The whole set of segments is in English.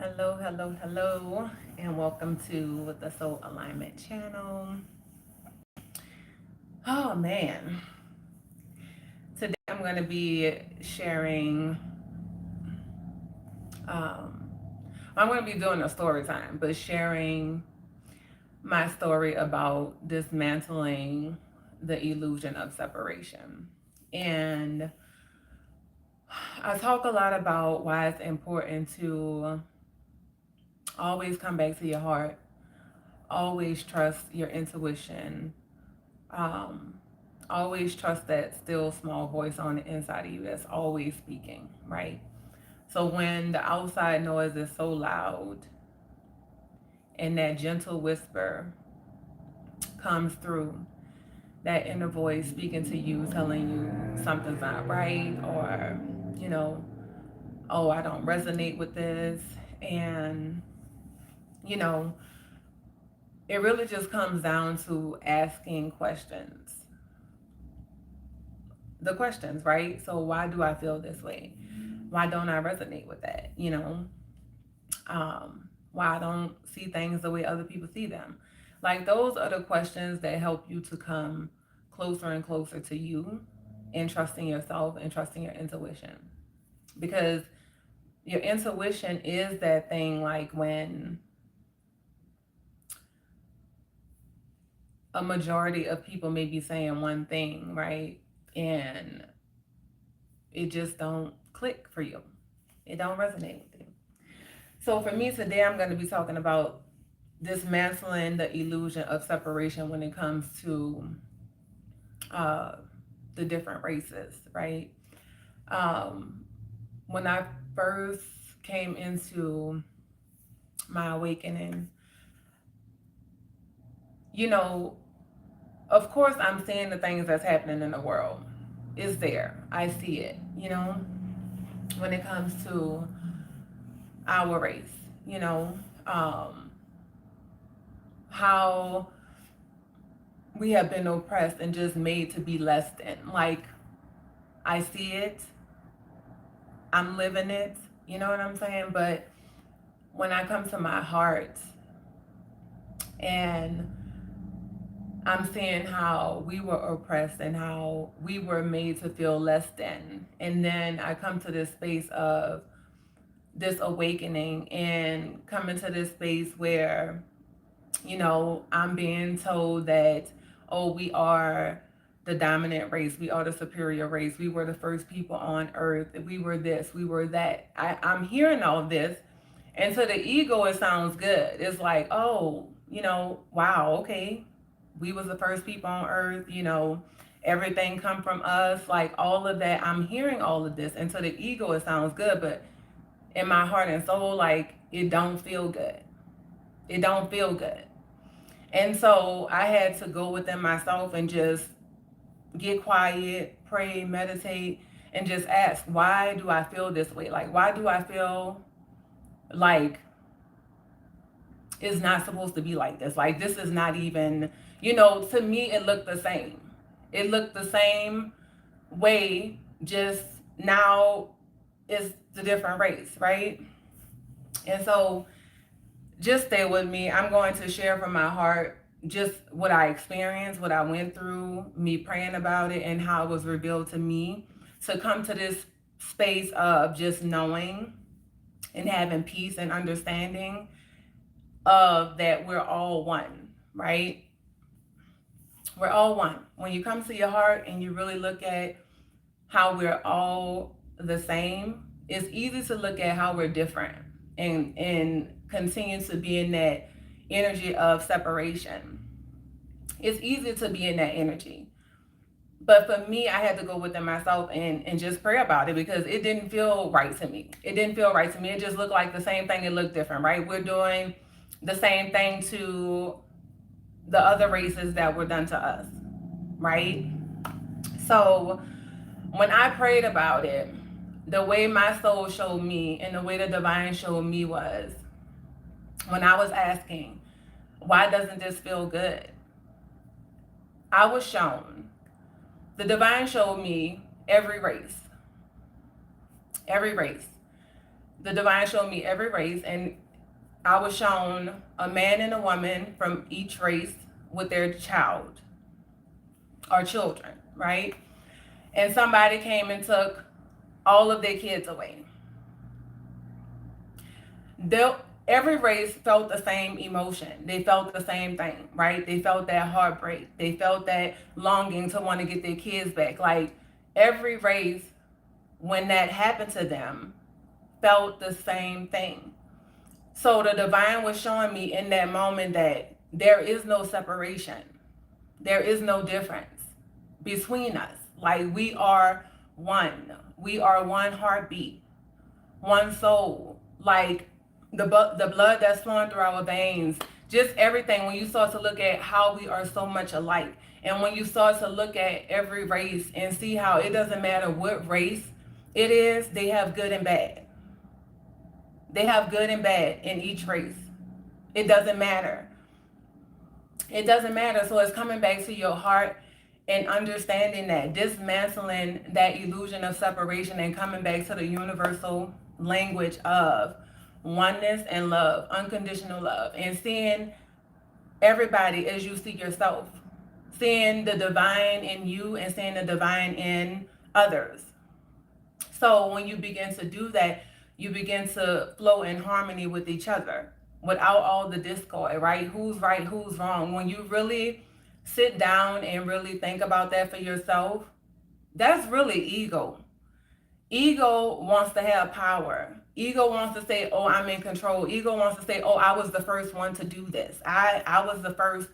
Hello, hello, hello, and welcome to the Soul Alignment channel. Oh man, today I'm going to be sharing, um, I'm going to be doing a story time, but sharing my story about dismantling the illusion of separation. And I talk a lot about why it's important to always come back to your heart, always trust your intuition, um, always trust that still small voice on the inside of you that's always speaking, right? So when the outside noise is so loud and that gentle whisper comes through, that inner voice speaking to you, telling you something's not right, or, you know, oh, I don't resonate with this. And, you know, it really just comes down to asking questions. The questions, right? So why do I feel this way? Why don't I resonate with that? Why I don't see things the way other people see them. Like those are the questions that help you to come closer and closer to you and trusting yourself and trusting your intuition. Because your intuition is that thing like when a majority of people may be saying one thing, right? And it just don't click for you. It don't resonate with you. So for me today, I'm going to be talking about dismantling the illusion of separation when it comes to uh, the different races, right? Um, when I first came into my awakening, you know, of course, I'm seeing the things that's happening in the world. It's there. I see it, when it comes to our race, you know, um, how we have been oppressed and just made to be less than. Like, I see it, I'm living it, you know what I'm saying? But when I come to my heart and I'm seeing how we were oppressed and how we were made to feel less than, and then I come to this space of this awakening and coming to this space where I'm being told that, oh, we are the dominant race, we are the superior race, we were the first people on earth, we were this, we were that. I'm hearing all this, and to the ego, it sounds good. It's like, oh, wow, okay, we was the first people on earth, everything come from us, like all of that. I'm hearing all of this, and to the ego, it sounds good, but in my heart and soul, like, it don't feel good. It don't feel good. And so I had to go within myself and just get quiet, pray, meditate, and just ask, why do I feel this way? Like, why do I feel like it's not supposed to be like this? Like, this is not even, to me, it looked the same. It looked the same way, just now it's the different race, right? And so just stay with me. I'm going to share from my heart just what I experienced, what I went through, me praying about it, and how it was revealed to me to come to this space of just knowing and having peace and understanding of that we're all one, right? We're all one. When you come to your heart and you really look at how we're all the same, it's easy to look at how we're different and continue to be in that energy of separation. It's easy to be in that energy. But for me, I had to go within myself and just pray about it because it didn't feel right to me. It didn't feel right to me. It just looked like the same thing. It looked different, right? We're doing the same thing to the other races that were done to us, right? So when I prayed about it, the way my soul showed me and the way the divine showed me was when I was asking, why doesn't this feel good? I was shown, the divine showed me every race, every race. The divine showed me every race, and I was shown a man and a woman from each race with their child or children, right? And somebody came and took all of their kids away. they every race felt the same emotion. They felt the same thing, right? They felt that heartbreak. They felt that longing to want to get their kids back. Like every race, when that happened to them, felt the same thing. So the divine was showing me in that moment that there is no separation. There is no difference between us. Like we are one. We are one heartbeat, one soul. Like the blood that's flowing through our veins, just everything. When you start to look at how we are so much alike, and when you start to look at every race and see how it doesn't matter what race it is, they have good and bad. They have good and bad in each race. It doesn't matter. It doesn't matter. So it's coming back to your heart and understanding that, dismantling that illusion of separation and coming back to the universal language of oneness and love, unconditional love, and seeing everybody as you see yourself, seeing the divine in you and seeing the divine in others. So when you begin to do that, you begin to flow in harmony with each other without all the discord, right? Who's right, who's wrong. When you really sit down and really think about that for yourself, that's really ego. Ego wants to have power. Ego wants to say, oh, I'm in control. Ego wants to say, oh, I was the first one to do this. I was the first,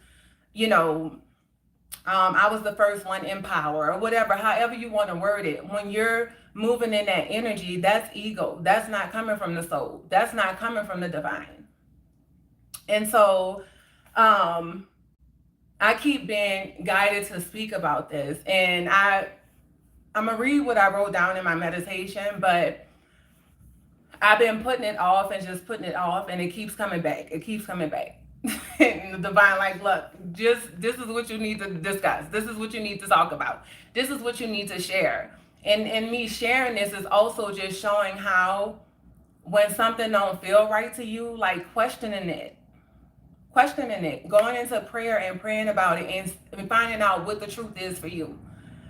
you know, I was the first one in power, or whatever, however you want to word it. When you're moving in that energy, that's ego. That's not coming from the soul. That's not coming from the divine. And so I keep being guided to speak about this. And I'm going to read what I wrote down in my meditation, but I've been putting it off and just putting it off, and it keeps coming back. It keeps coming back. And the divine, like, look, just this is what you need to discuss. This is what you need to talk about. This is what you need to share. And me sharing this is also just showing how when something don't feel right to you, like questioning it, going into prayer and praying about it and finding out what the truth is for you,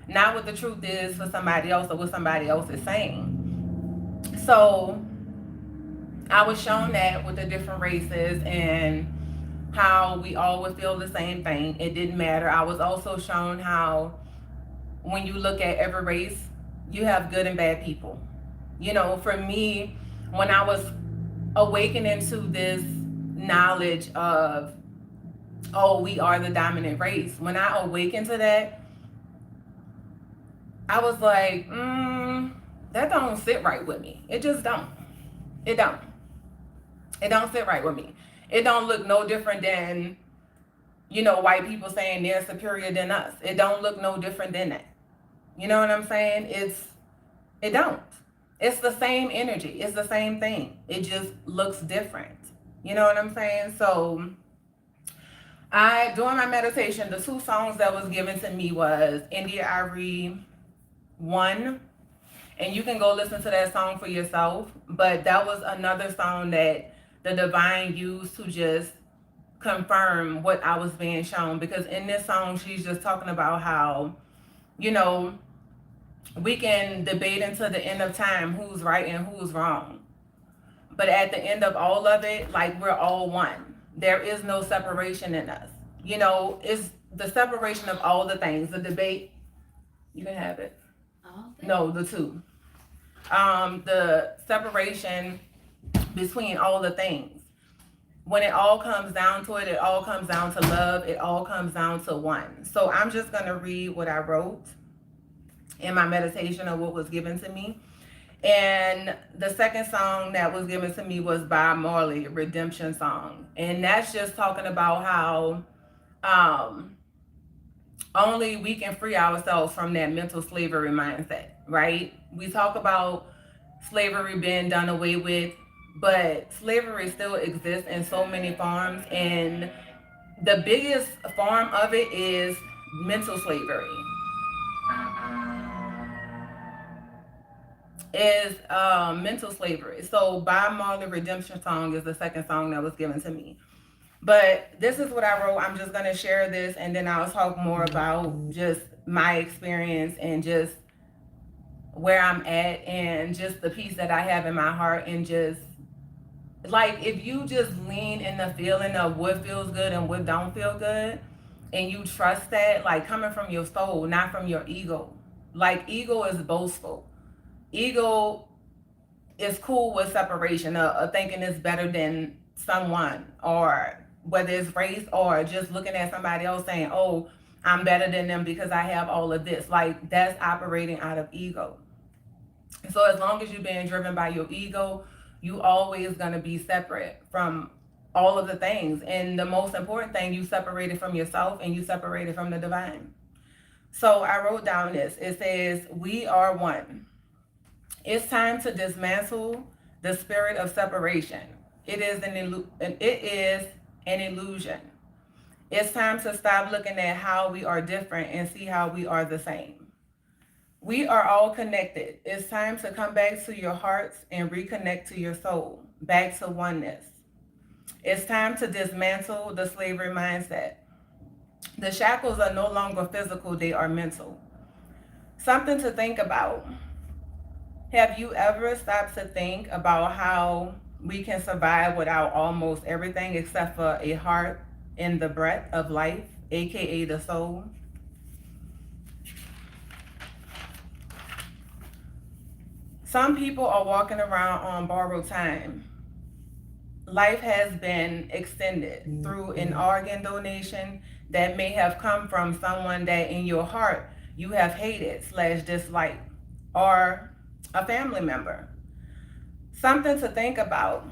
not what the truth is for somebody else or what somebody else is saying. So I was shown that with the different races and how we all would feel the same thing. It didn't matter. I was also shown how when you look at every race, you have good and bad people. You know, for me, when I was awakening to this knowledge of, oh, we are the dominant race, when I awakened to that, I was like, that don't sit right with me. It just don't. It don't. It don't sit right with me. It don't look no different than, you know, white people saying they're superior than us. It don't look no different than that. You know what I'm saying? It don't. It's the same energy. It's the same thing. It just looks different. You know what I'm saying? So during my meditation, the two songs that was given to me was India Irie 1, and you can go listen to that song for yourself. But that was another song that the divine used to just confirm what I was being shown. Because in this song, she's just talking about how, you know, we can debate until the end of time who's right and who's wrong. But at the end of all of it, like, we're all one. There is no separation in us. You know, it's the separation of all the things. The debate, you can have it. No, the two. The separation between all the things. When it all comes down to it, it all comes down to love. It all comes down to one. So I'm just going to read what I wrote in my meditation of what was given to me. And the second song that was given to me was Bob Marley, Redemption Song. And that's just talking about how only we can free ourselves from that mental slavery mindset, right? We talk about slavery being done away with, but slavery still exists in so many forms. And the biggest form of it is mental slavery. is mental slavery. So Bob Marley Redemption Song is the second song that was given to me. But this is what I wrote. I'm just going to share this and then I'll talk more about just my experience and just where I'm at and just the peace that I have in my heart and just like if you just lean in the feeling of what feels good and what don't feel good and you trust that like coming from your soul, not from your ego. Like ego is boastful. Ego is cool with separation of thinking it's better than someone or whether it's race or just looking at somebody else saying, oh, I'm better than them because I have all of this. Like that's operating out of ego. So as long as you're being driven by your ego, you always gonna be separate from all of the things. And the most important thing, you separated from yourself and you separated from the divine. So I wrote down this. It says, we are one. It's time to dismantle the spirit of separation. It is an illusion. It's time to stop looking at how we are different and see how we are the same. We are all connected. It's time to come back to your hearts and reconnect to your soul, back to oneness. It's time to dismantle the slavery mindset. The shackles are no longer physical, they are mental. Something to think about. Have you ever stopped to think about how we can survive without almost everything except for a heart and the breath of life, aka the soul? Some people are walking around on borrowed time. Life has been extended through an organ donation that may have come from someone that in your heart you have hated slash disliked, or a family member. Something to think about.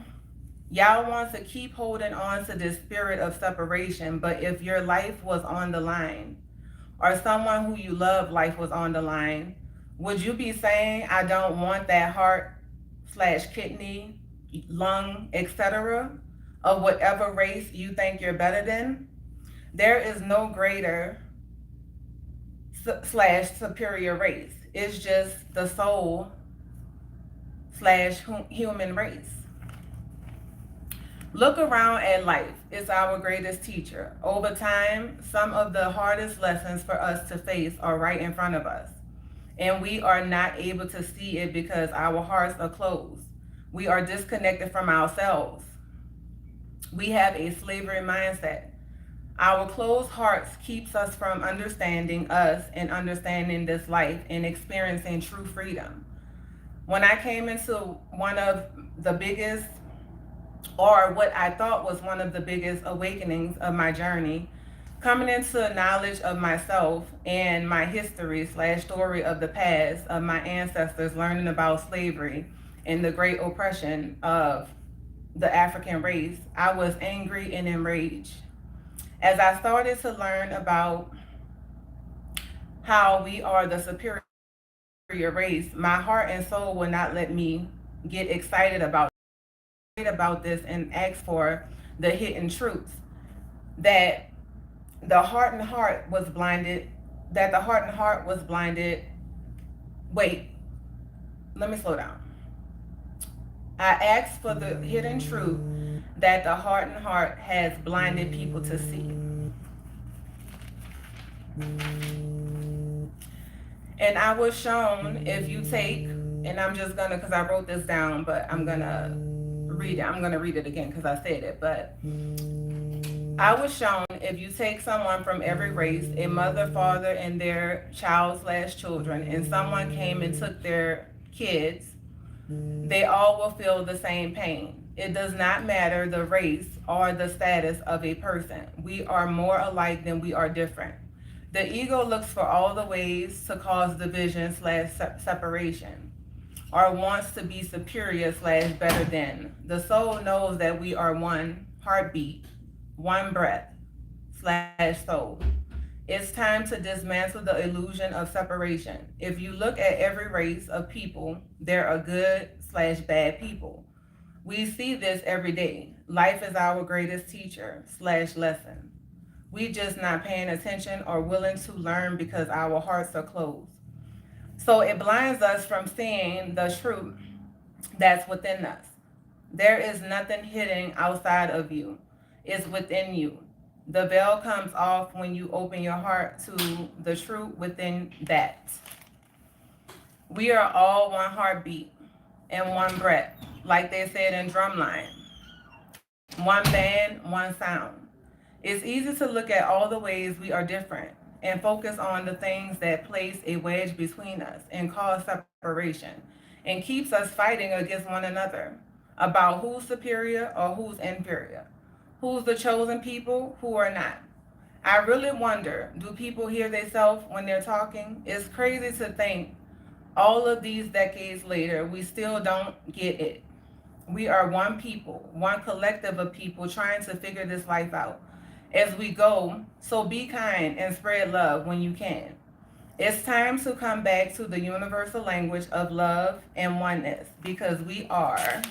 Y'all want to keep holding on to this spirit of separation, but if your life was on the line, or someone who you love life was on the line, would you be saying, I don't want that heart slash kidney, lung, etc., of whatever race you think you're better than? There is no greater slash superior race. It's just the soul slash human race. Look around at life. It's our greatest teacher. Over time, some of the hardest lessons for us to face are right in front of us. And we are not able to see it because our hearts are closed. We are disconnected from ourselves. We have a slavery mindset. Our closed hearts keeps us from understanding us and understanding this life and experiencing true freedom. When I came into one of the biggest, or what I thought was one of the biggest awakenings of my journey, coming into knowledge of myself and my history slash story of the past of my ancestors, learning about slavery and the great oppression of the African race, I was angry and enraged. As I started to learn about how we are the superior race, my heart and soul would not let me get excited about this and ask for the hidden truths that the heart and heart was blinded, that the heart and heart was blinded. Wait, let me slow down. I asked for the hidden truth that the heart and heart has blinded people to see. And I was shown, if you take, and I'm just gonna, because I wrote this down, but I'm gonna read it. I'm gonna read it again because I said it, but I was shown if you take someone from every race, a mother, father, and their child slash children, and someone came and took their kids, they all will feel the same pain. It does not matter the race or the status of a person. We are more alike than we are different. The ego looks for all the ways to cause division slash separation, or wants to be superior slash better than. The soul knows that we are one heartbeat, one breath slash soul. It's time to dismantle the illusion of separation. If you look at every race of people, there are good slash bad people. We see this every day. Life is our greatest teacher slash lesson. We just not paying attention or willing to learn because our hearts are closed. So it blinds us from seeing the truth that's within us. There is nothing hidden outside of you, it's within you. The veil comes off when you open your heart to the truth within that. We are all one heartbeat and one breath, like they said in Drumline. One band, one sound. It's easy to look at all the ways we are different and focus on the things that place a wedge between us and cause separation and keeps us fighting against one another about who's superior or who's inferior, who's the chosen people, who are not. I really wonder, do people hear themselves when they're talking? It's crazy to think all of these decades later, we still don't get it. We are one people, one collective of people trying to figure this life out as we go. So be kind and spread love when you can. It's time to come back to the universal language of love and oneness because we are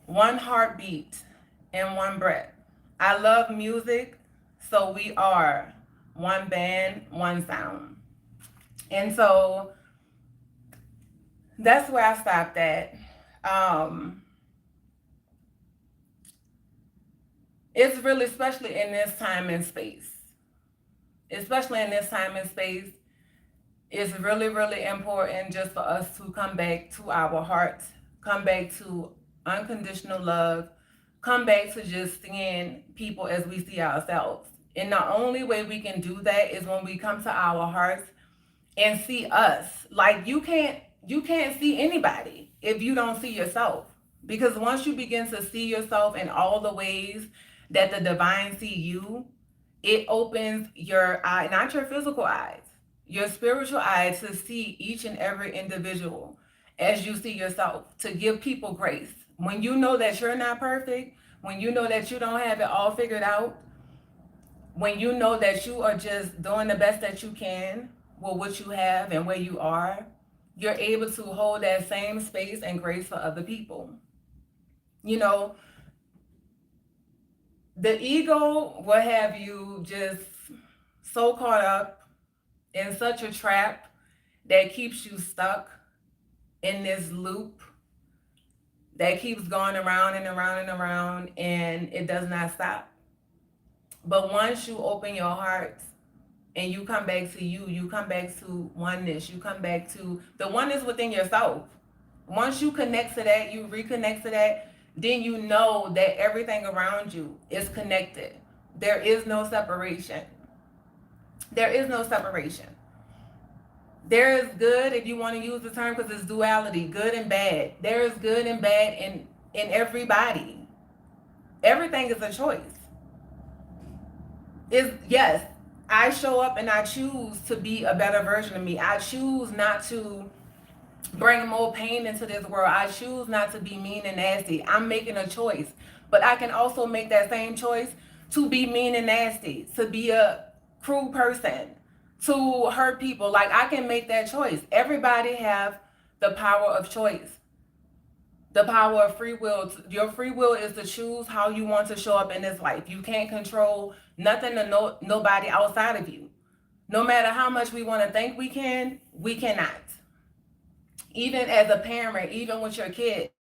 one heartbeat and one breath. I love music, so we are one band, one sound. And so that's where I stopped at. Um, it's really, especially in this time and space, especially in this time and space, it's really, really important just for us to come back to our hearts, come back to unconditional love, come back to just seeing people as we see ourselves. And the only way we can do that is when we come to our hearts and see us. Like you can't see anybody if you don't see yourself. Because once you begin to see yourself in all the ways that the divine see you, it opens your eye, not your physical eyes, your spiritual eyes to see each and every individual as you see yourself, to give people grace. When you know that you're not perfect, when you know that you don't have it all figured out, when you know that you are just doing the best that you can with what you have and where you are, you're able to hold that same space and grace for other people. You know, the ego will have you just so caught up in such a trap that keeps you stuck in this loop that keeps going around and around and around, and it does not stop. But once you open your heart and you come back to you, you come back to oneness, you come back to the oneness within yourself. Once you connect to that, you reconnect to that, then you know that everything around you is connected. There is no separation. There is no separation. There is good, if you want to use the term, because it's duality, good and bad. There is good and bad in everybody. Everything is a choice. Is yes, I show up and I choose to be a better version of me. I choose not to bring more pain into this world. I choose not to be mean and nasty. I'm making a choice. But I can also make that same choice to be mean and nasty, to be a cruel person, to hurt people. Like I can make that choice. Everybody have the power of choice. The power of free will. Your free will is to choose how you want to show up in this life. You can't control nothing or nobody outside of you. No matter how much we want to think we cannot. Even as a parent, even with your kids,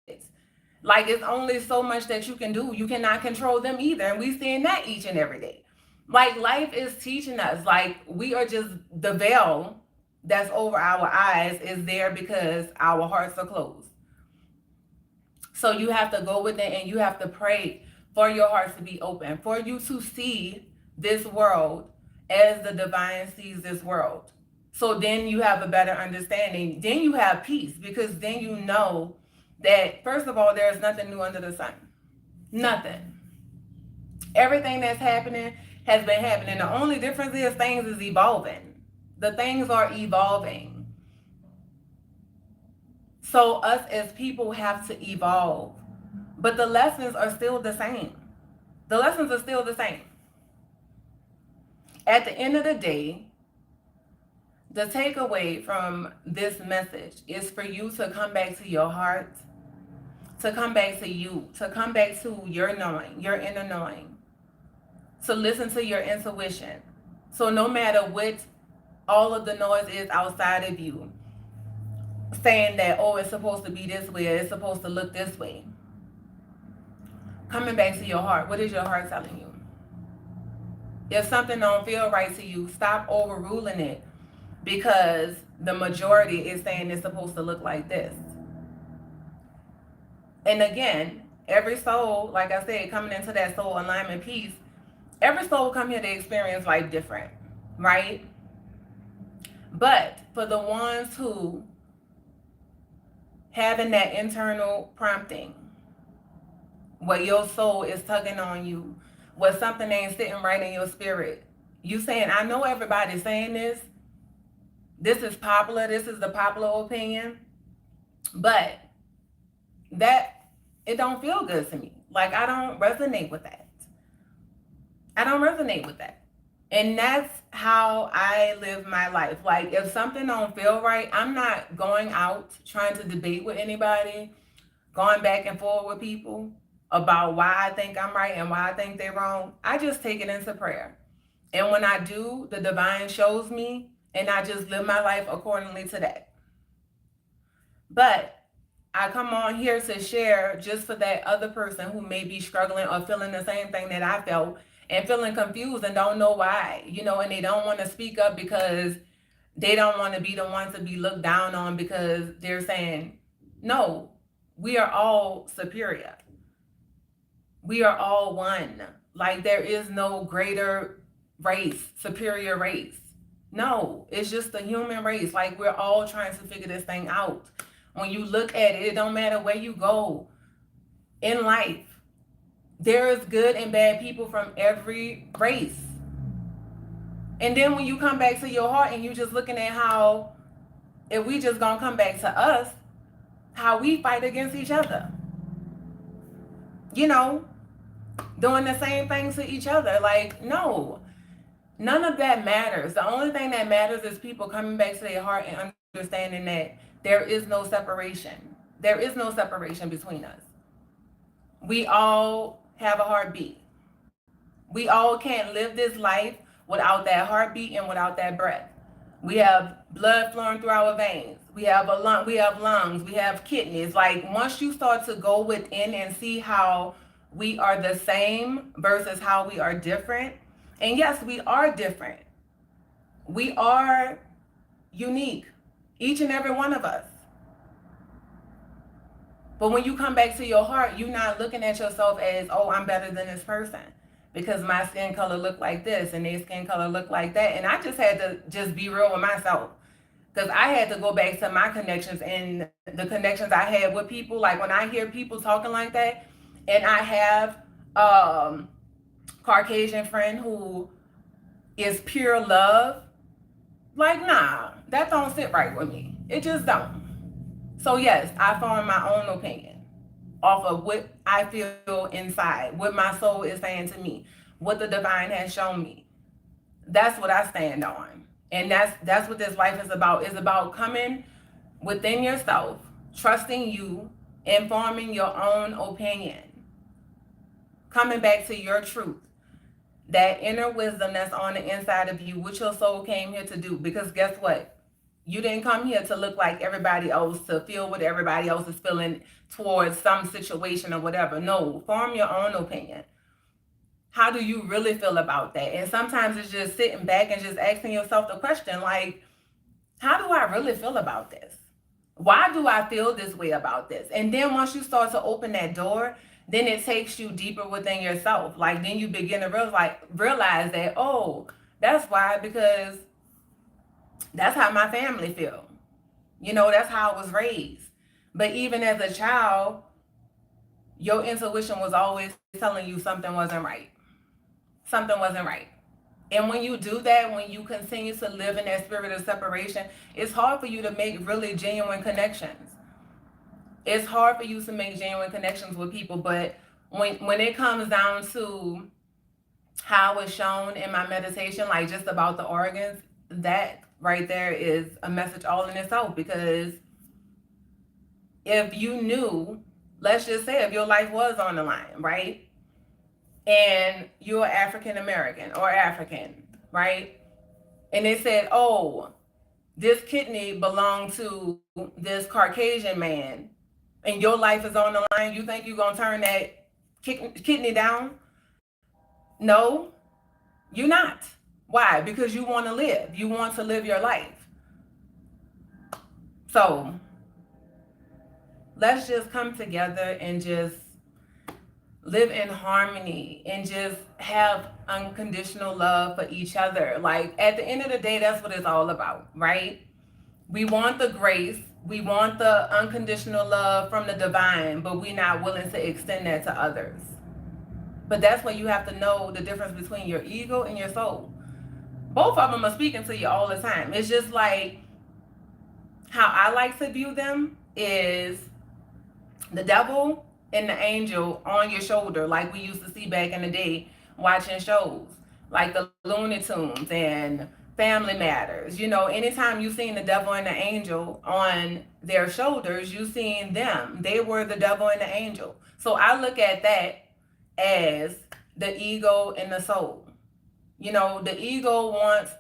like it's only so much that you can do. You cannot control them either. And we seeing that each and every day. Like life is teaching us, like we are just, the veil that's over our eyes is there because our hearts are closed. So you have to go within and you have to pray for your hearts to be open, for you to see this world as the divine sees this world. So then you have a better understanding. Then you have peace because then you know that, first of all, there's nothing new under the sun. Nothing. Everything that's happening has been happening. The only difference is things is evolving. The things are evolving. So us as people have to evolve. But the lessons are still the same. The lessons are still the same. At the end of the day, the takeaway from this message is for you to come back to your heart, to come back to you, to come back to your knowing, your inner knowing, to listen to your intuition. So no matter what all of the noise is outside of you saying that, oh, it's supposed to be this way, or it's supposed to look this way. Coming back to your heart, what is your heart telling you? If something don't feel right to you, stop overruling it because the majority is saying it's supposed to look like this. And again, every soul, like I said, coming into that soul alignment piece, every soul come here to experience life different, right? But for the ones who having that internal prompting, where your soul is tugging on you, where something ain't sitting right in your spirit, you saying, I know everybody's saying this. This is popular. This is the popular opinion. But that, it don't feel good to me. Like, I don't resonate with that. I don't resonate with that. And that's how I live my life. Like, if something don't feel right, I'm not going out trying to debate with anybody, going back and forth with people about why I think I'm right and why I think they're wrong. I just take it into prayer. And when I do, the divine shows me, and I just live my life accordingly to that. But I come on here to share just for that other person who may be struggling or feeling the same thing that I felt and feeling confused and don't know why, and they don't want to speak up because they don't want to be the ones to be looked down on because they're saying, no, we are all superior. We are all one. Like, there is no greater race, superior race. No, it's just the human race. Like, we're all trying to figure this thing out. When you look at it, it don't matter where you go in life. There is good and bad people from every race. And then when you come back to your heart and you just looking at how, if we just gonna come back to us, how we fight against each other. Doing the same things to each other. Like, no, none of that matters. The only thing that matters is people coming back to their heart and understanding that there is no separation. There is no separation between us. We all have a heartbeat. We all can't live this life without that heartbeat and without that breath. We have blood flowing through our veins. We have we have lungs, we have kidneys. Like, once you start to go within and see how we are the same versus how we are different. And yes, we are different. We are unique, each and every one of us. But when you come back to your heart, you're not looking at yourself as, oh, I'm better than this person because my skin color look like this and their skin color look like that. And I just had to just be real with myself, because I had to go back to my connections and the connections I had with people. Like, when I hear people talking like that, and I have Caucasian friend who is pure love, like, nah, that don't sit right with me. It just don't. So yes, I form my own opinion off of what I feel inside, what my soul is saying to me, what the divine has shown me. That's what I stand on. And that's what this life is about. It's about coming within yourself, trusting you, and forming your own opinion. Coming back to your truth, that inner wisdom that's on the inside of you, what your soul came here to do. Because guess what? You didn't come here to look like everybody else, to feel what everybody else is feeling towards some situation or whatever. No, form your own opinion. How do you really feel about that? And sometimes it's just sitting back and just asking yourself the question, like, how do I really feel about this? Why do I feel this way about this? And then once you start to open that door, then it takes you deeper within yourself. Like, then you begin to realize that, oh, that's why, because that's how my family feel. That's how I was raised. But even as a child, your intuition was always telling you something wasn't right. Something wasn't right. And when you do that, when you continue to live in that spirit of separation, it's hard for you to make really genuine connections. It's hard for you to make genuine connections with people. But when it comes down to how it's shown in my meditation, like just about the organs, that right there is a message all in itself. Because if you knew, let's just say if your life was on the line, right? And you're African American or African, right? and they said, oh, this kidney belonged to this Caucasian man, and your life is on the line, you think you're going to turn that kidney down? No, you're not. Why? Because you want to live. You want to live your life. So let's just come together and just live in harmony and just have unconditional love for each other. Like at the end of the day, that's what it's all about, right? We want the grace, we want the unconditional love from the divine, but we're not willing to extend that to others. But that's where you have to know the difference between your ego and your soul. Both of them are speaking to you all the time. It's just like how I like to view them is the devil and the angel on your shoulder, like we used to see back in the day watching shows like the Looney Tunes and Family Matters. You know, anytime you seen the devil and the angel on their shoulders, you seen them. They were the devil and the angel. So I look at that as the ego and the soul. You know, the ego wants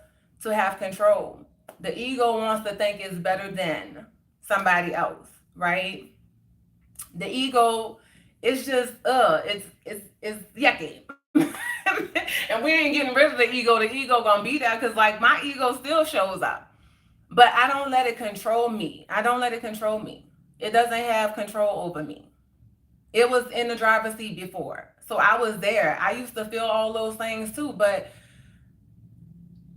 to have control. The ego wants to think it's better than somebody else, right? The ego is just it's yucky. And we ain't getting rid of the ego. The ego gonna be there because like my ego still shows up. But I don't let it control me. I don't let it control me. It doesn't have control over me. It was in the driver's seat before. So I was there. I used to feel all those things too. But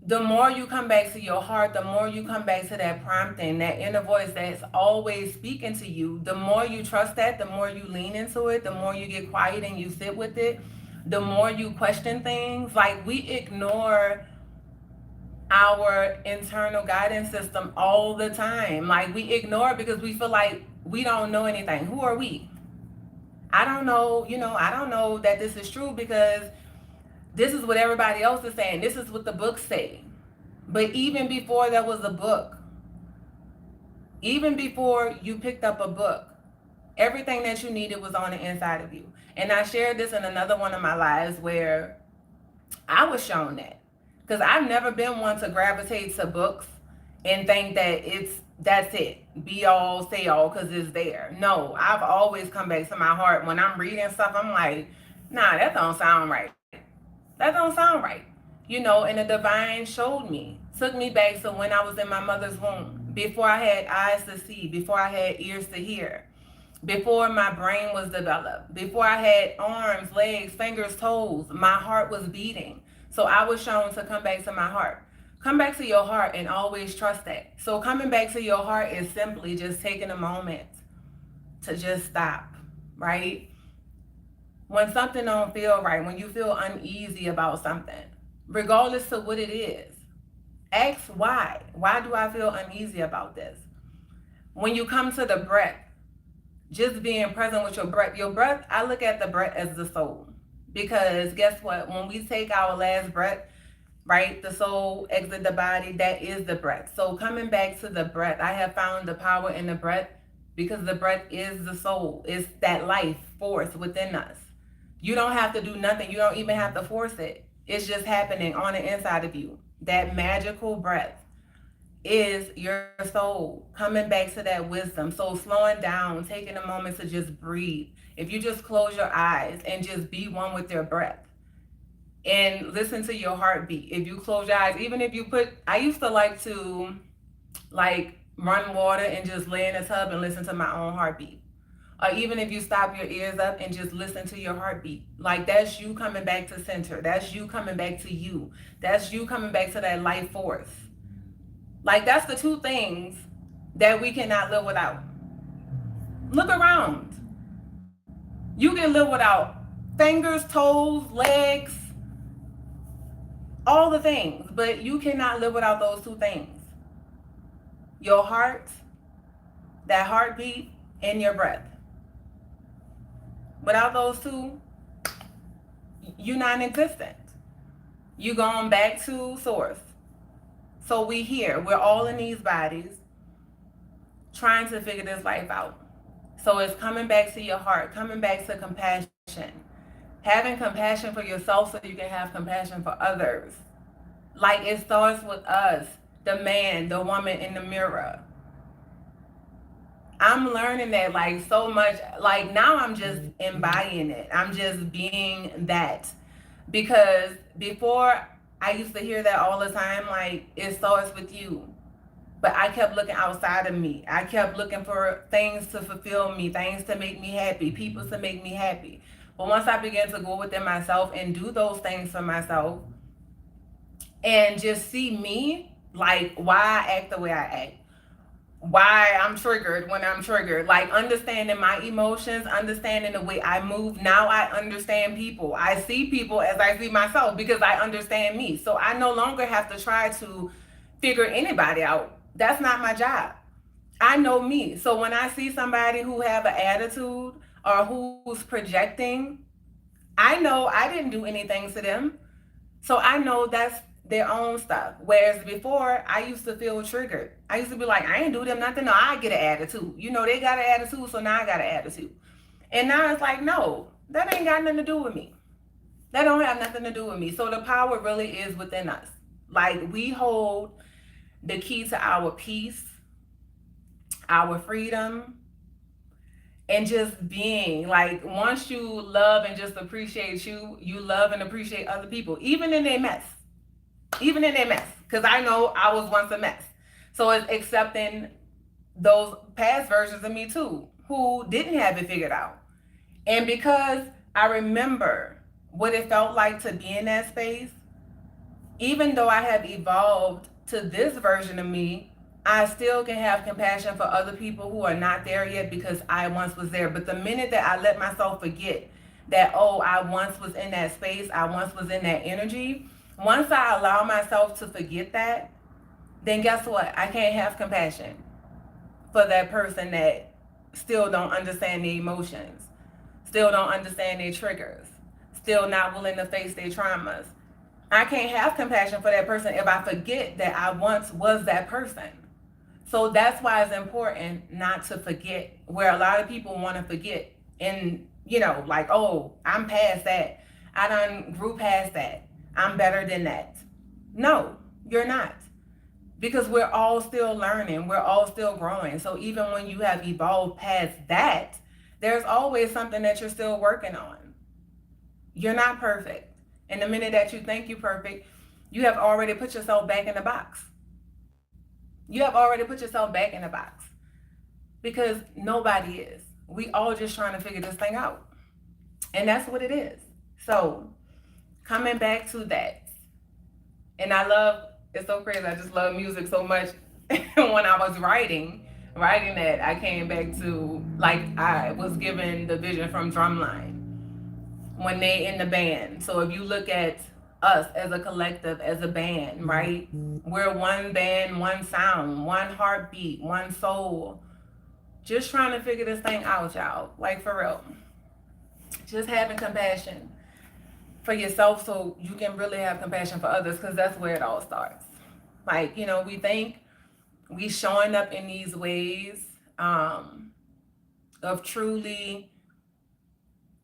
the more you come back to your heart, the more you come back to that prompting, that inner voice that's always speaking to you, the more you trust that, the more you lean into it, the more you get quiet and you sit with it, the more you question things. Like we ignore our internal guidance system all the time. Like we ignore it because we feel like we don't know anything. Who are we? I don't know, I don't know that this is true because this is what everybody else is saying. This is what the books say. But even before there was a book, even before you picked up a book, everything that you needed was on the inside of you. And I shared this in another one of my lives where I was shown that. Because I've never been one to gravitate to books and think that that's it. Be all, say all, because it's there. No, I've always come back to my heart. When I'm reading stuff, I'm like, nah, that don't sound right. That don't sound right. And the divine showed me, took me back to when I was in my mother's womb, before I had eyes to see, before I had ears to hear, before my brain was developed, before I had arms, legs, fingers, toes, my heart was beating. So I was shown to come back to my heart. Come back to your heart and always trust that. So coming back to your heart is simply just taking a moment to just stop, right? When something don't feel right, when you feel uneasy about something, regardless of what it is, ask why. Why do I feel uneasy about this? When you come to the breath, just being present with your breath, I look at the breath as the soul. Because guess what? When we take our last breath, right, the soul exit the body, that is the breath. So coming back to the breath, I have found the power in the breath because the breath is the soul. It's that life force within us. You don't have to do nothing. You don't even have to force it. It's just happening on the inside of you. That magical breath is your soul coming back to that wisdom. So slowing down, taking a moment to just breathe. If you just close your eyes and just be one with your breath and listen to your heartbeat. If you close your eyes, even if you I used to like to run water and just lay in a tub and listen to my own heartbeat. Or even if you stop your ears up and just listen to your heartbeat. Like that's you coming back to center. That's you coming back to you. That's you coming back to that life force. Like that's the two things that we cannot live without. Look around. You can live without fingers, toes, legs, all the things, but you cannot live without those two things. Your heart, that heartbeat, and your breath. Without those two, you're non-existent. You're going back to source. So we here. We're all in these bodies trying to figure this life out. So it's coming back to your heart, coming back to compassion. Having compassion for yourself so you can have compassion for others. Like, it starts with us, the man, the woman in the mirror. I'm learning that, like, so much. Like, now I'm just embodying it. I'm just being that. Because before, I used to hear that all the time, like, it starts with you. But I kept looking outside of me. I kept looking for things to fulfill me, things to make me happy, people to make me happy. But once I began to go within myself and do those things for myself and just see me, like, why I act the way I act, why I'm triggered when I'm triggered, like understanding my emotions, understanding the way I move. Now I understand people. I see people as I see myself because I understand me. So I no longer have to try to figure anybody out. That's not my job. I know me. So when I see somebody who have an attitude or who's projecting, I know I didn't do anything to them. So I know that's their own stuff. Whereas before, I used to feel triggered. I used to be like, I ain't do them nothing. No, I get an attitude. You know, they got an attitude, so now I got an attitude. And now it's like, no, that ain't got nothing to do with me. That don't have nothing to do with me. So the power really is within us. Like, we hold the key to our peace, our freedom, and just being. Like, once you love and just appreciate you, you love and appreciate other people, even in their mess. Even in their mess. Because I know I was once a mess. So it's accepting those past versions of me too, who didn't have it figured out. And because I remember what it felt like to be in that space, even though I have evolved to this version of me, I still can have compassion for other people who are not there yet because I once was there. But the minute that I let myself forget that, oh, I once was in that space, I once was in that energy, once I allow myself to forget that, then guess what? I can't have compassion for that person that still don't understand the emotions, still don't understand their triggers, still not willing to face their traumas. I can't have compassion for that person if I forget that I once was that person. So that's why it's important not to forget, where a lot of people want to forget. And, you know, like, oh, I'm past that. I done grew past that. I'm better than that. No, you're not. Because we're all still learning. We're all still growing. So even when you have evolved past that, there's always something that you're still working on. You're not perfect. And the minute that you think you're perfect, you have already put yourself back in the box. You have already put yourself back in the box. Because nobody is. We all just trying to figure this thing out. And that's what it is. So coming back to that. And I love, it's so crazy. I just love music so much. When I was writing that, I came back to, like, I was given the vision from Drumline when they in the band. So if you look at us as a collective, as a band, right? We're one band, one sound, one heartbeat, one soul. Just trying to figure this thing out, y'all. Like, for real. Just having compassion for yourself so you can really have compassion for others, because that's where it all starts. Like, you know, we think we showing up in these ways of truly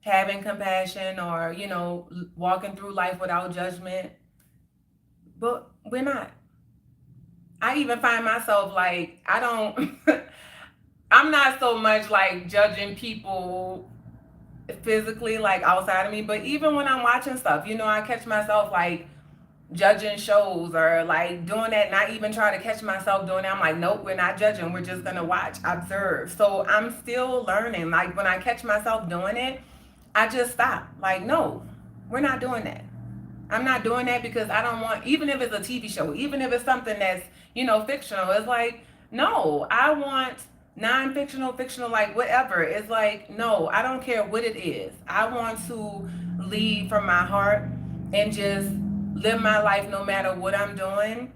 having compassion, or, you know, walking through life without judgment, but we're not. I even find myself like, I don't I'm not so much like judging people physically, like outside of me, but even when I'm watching stuff, you know, I catch myself like judging shows or like doing that, not even trying to catch myself doing that. I'm like, nope, we're not judging, we're just gonna watch, observe. So I'm still learning. Like, when I catch myself doing it, I just stop. Like, no, we're not doing that. I'm not doing that, because I don't want, even if it's a TV show, even if it's something that's, you know, fictional, it's like, no, I want non-fictional, fictional, like whatever. It's like, no, I don't care what it is. I want to lead from my heart and just live my life no matter what I'm doing,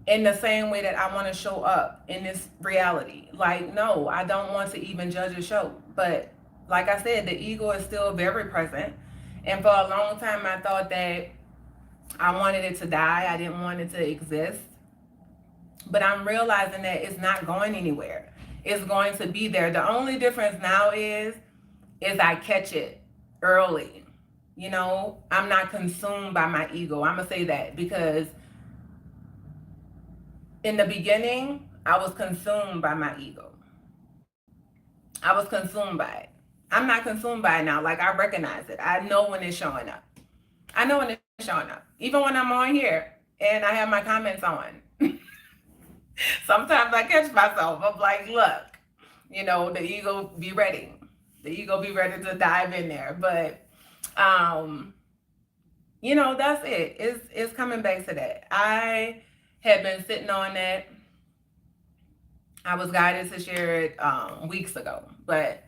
in the same way that I want to show up in this reality. Like, no, I don't want to even judge a show. But like I said, the ego is still very present. And for a long time, I thought that I wanted it to die. I didn't want it to exist. But I'm realizing that it's not going anywhere. It's going to be there. The only difference now is I catch it early. You know, I'm not consumed by my ego. I'm going to say that because in the beginning, I was consumed by my ego. I was consumed by it. I'm not consumed by it now. Like, I recognize it. I know when it's showing up. I know when it's showing up. Even when I'm on here and I have my comments on. Sometimes I catch myself. I'm like, look, you know, the ego be ready. The ego be ready to dive in there. But um, you know, that's it. It's coming back to that. I had been sitting on that. I was guided to share it weeks ago, but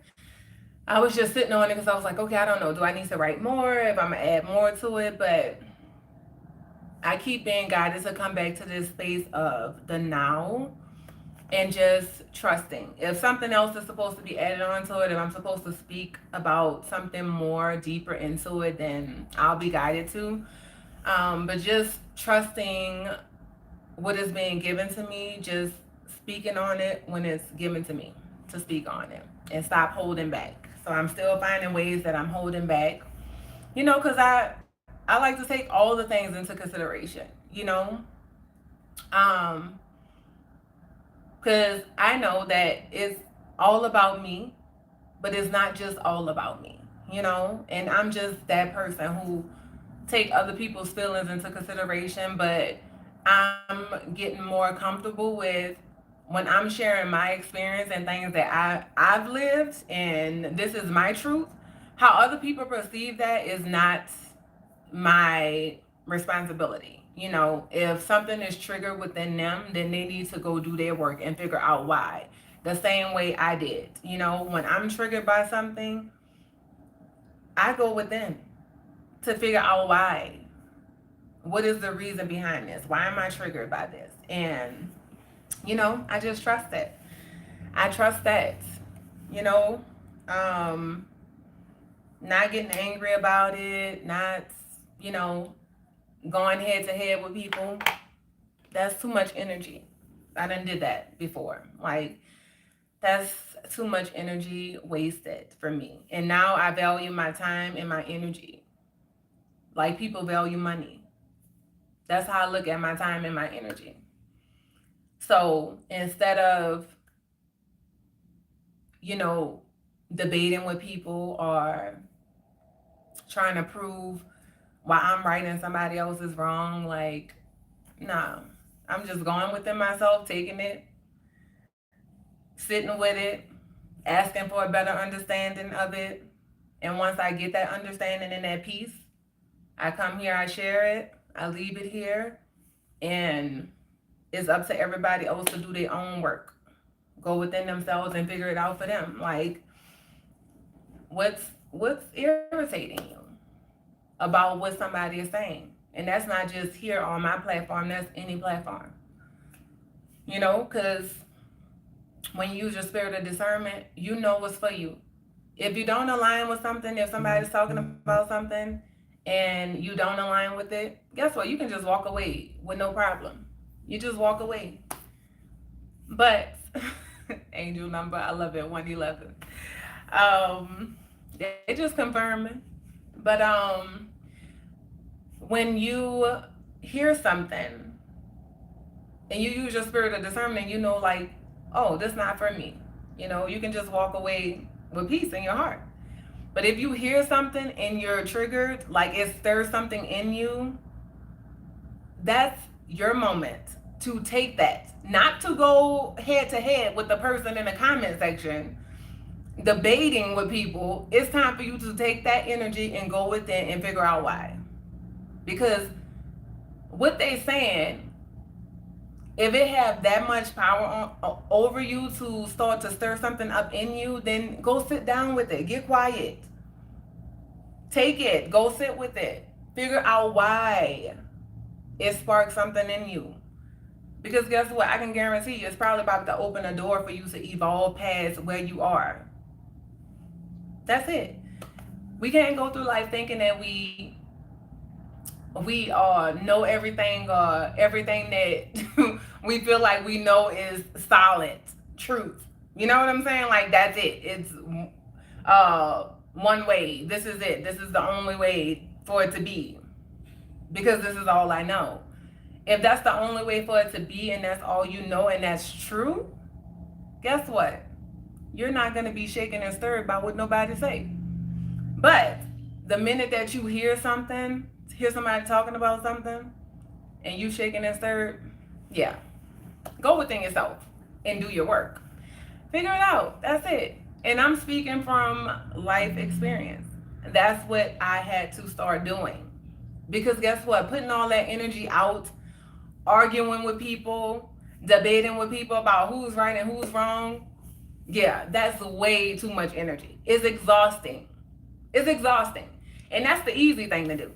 I was just sitting on it because I was like, okay, I don't know. Do I need to write more? If I'm gonna add more to it, but I keep being guided to come back to this space of the now and just trusting. If something else is supposed to be added onto it, if I'm supposed to speak about something more deeper into it, then I'll be guided to. But just trusting what is being given to me, just speaking on it when it's given to me to speak on it and stop holding back. So I'm still finding ways that I'm holding back, you know, because I like to take all the things into consideration, you know, um, because I know that it's all about me, but it's not just all about me, you know, and I'm just that person who take other people's feelings into consideration, but I'm getting more comfortable with when I'm sharing my experience and things that I've lived and this is my truth. How other people perceive that is not my responsibility. You know, if something is triggered within them, then they need to go do their work and figure out why. The same way I did. You know, when I'm triggered by something, I go within to figure out why. What is the reason behind this? Why am I triggered by this? And, you know, I just trust it. I trust that, you know, um, not getting angry about it, not, you know, going head to head with people. That's too much energy. I done did that before. Like, that's too much energy wasted for me. And now I value my time and my energy. Like people value money. That's how I look at my time and my energy. So instead of, you know, debating with people or trying to prove why I'm right and somebody else is wrong, like, nah, I'm just going within myself, taking it, sitting with it, asking for a better understanding of it. And once I get that understanding and that peace, I come here, I share it, I leave it here, and it's up to everybody else to do their own work. Go within themselves and figure it out for them. Like, what's irritating you about what somebody is saying? And that's not just here on my platform, that's any platform. You know, because when you use your spirit of discernment, you know what's for you. If you don't align with something, if somebody's talking about something and you don't align with it, guess what? You can just walk away with no problem. You just walk away. But angel number, I love it, 111. They just confirming. But when you hear something and you use your spirit of discernment, you know, like, oh, this not for me. You know, you can just walk away with peace in your heart. But if you hear something and you're triggered, like it stirs something in you, that's your moment to take that. Not to go head to head with the person in the comment section debating with people. It's time for you to take that energy and go within and figure out why. Because what they saying, if it have that much power over you to start to stir something up in you, then go sit down with it. Get quiet. Take it. Go sit with it. Figure out why it sparked something in you. Because guess what? I can guarantee you it's probably about to open a door for you to evolve past where you are. That's it. We can't go through life thinking that we know everything or everything that we feel like we know is solid truth. You know what I'm saying? Like that's it. It's one way. This is it. This is the only way for it to be because this is all I know. If that's the only way for it to be and that's all you know and that's true, guess what? You're not going to be shaken and stirred by what nobody say. But the minute that you hear somebody talking about something and you shaking and stirred, yeah, go within yourself and do your work. Figure it out. That's it. And I'm speaking from life experience. That's what I had to start doing. Because guess what? Putting all that energy out, arguing with people, debating with people about who's right and who's wrong, yeah, that's way too much energy. It's exhausting. It's exhausting. And that's the easy thing to do.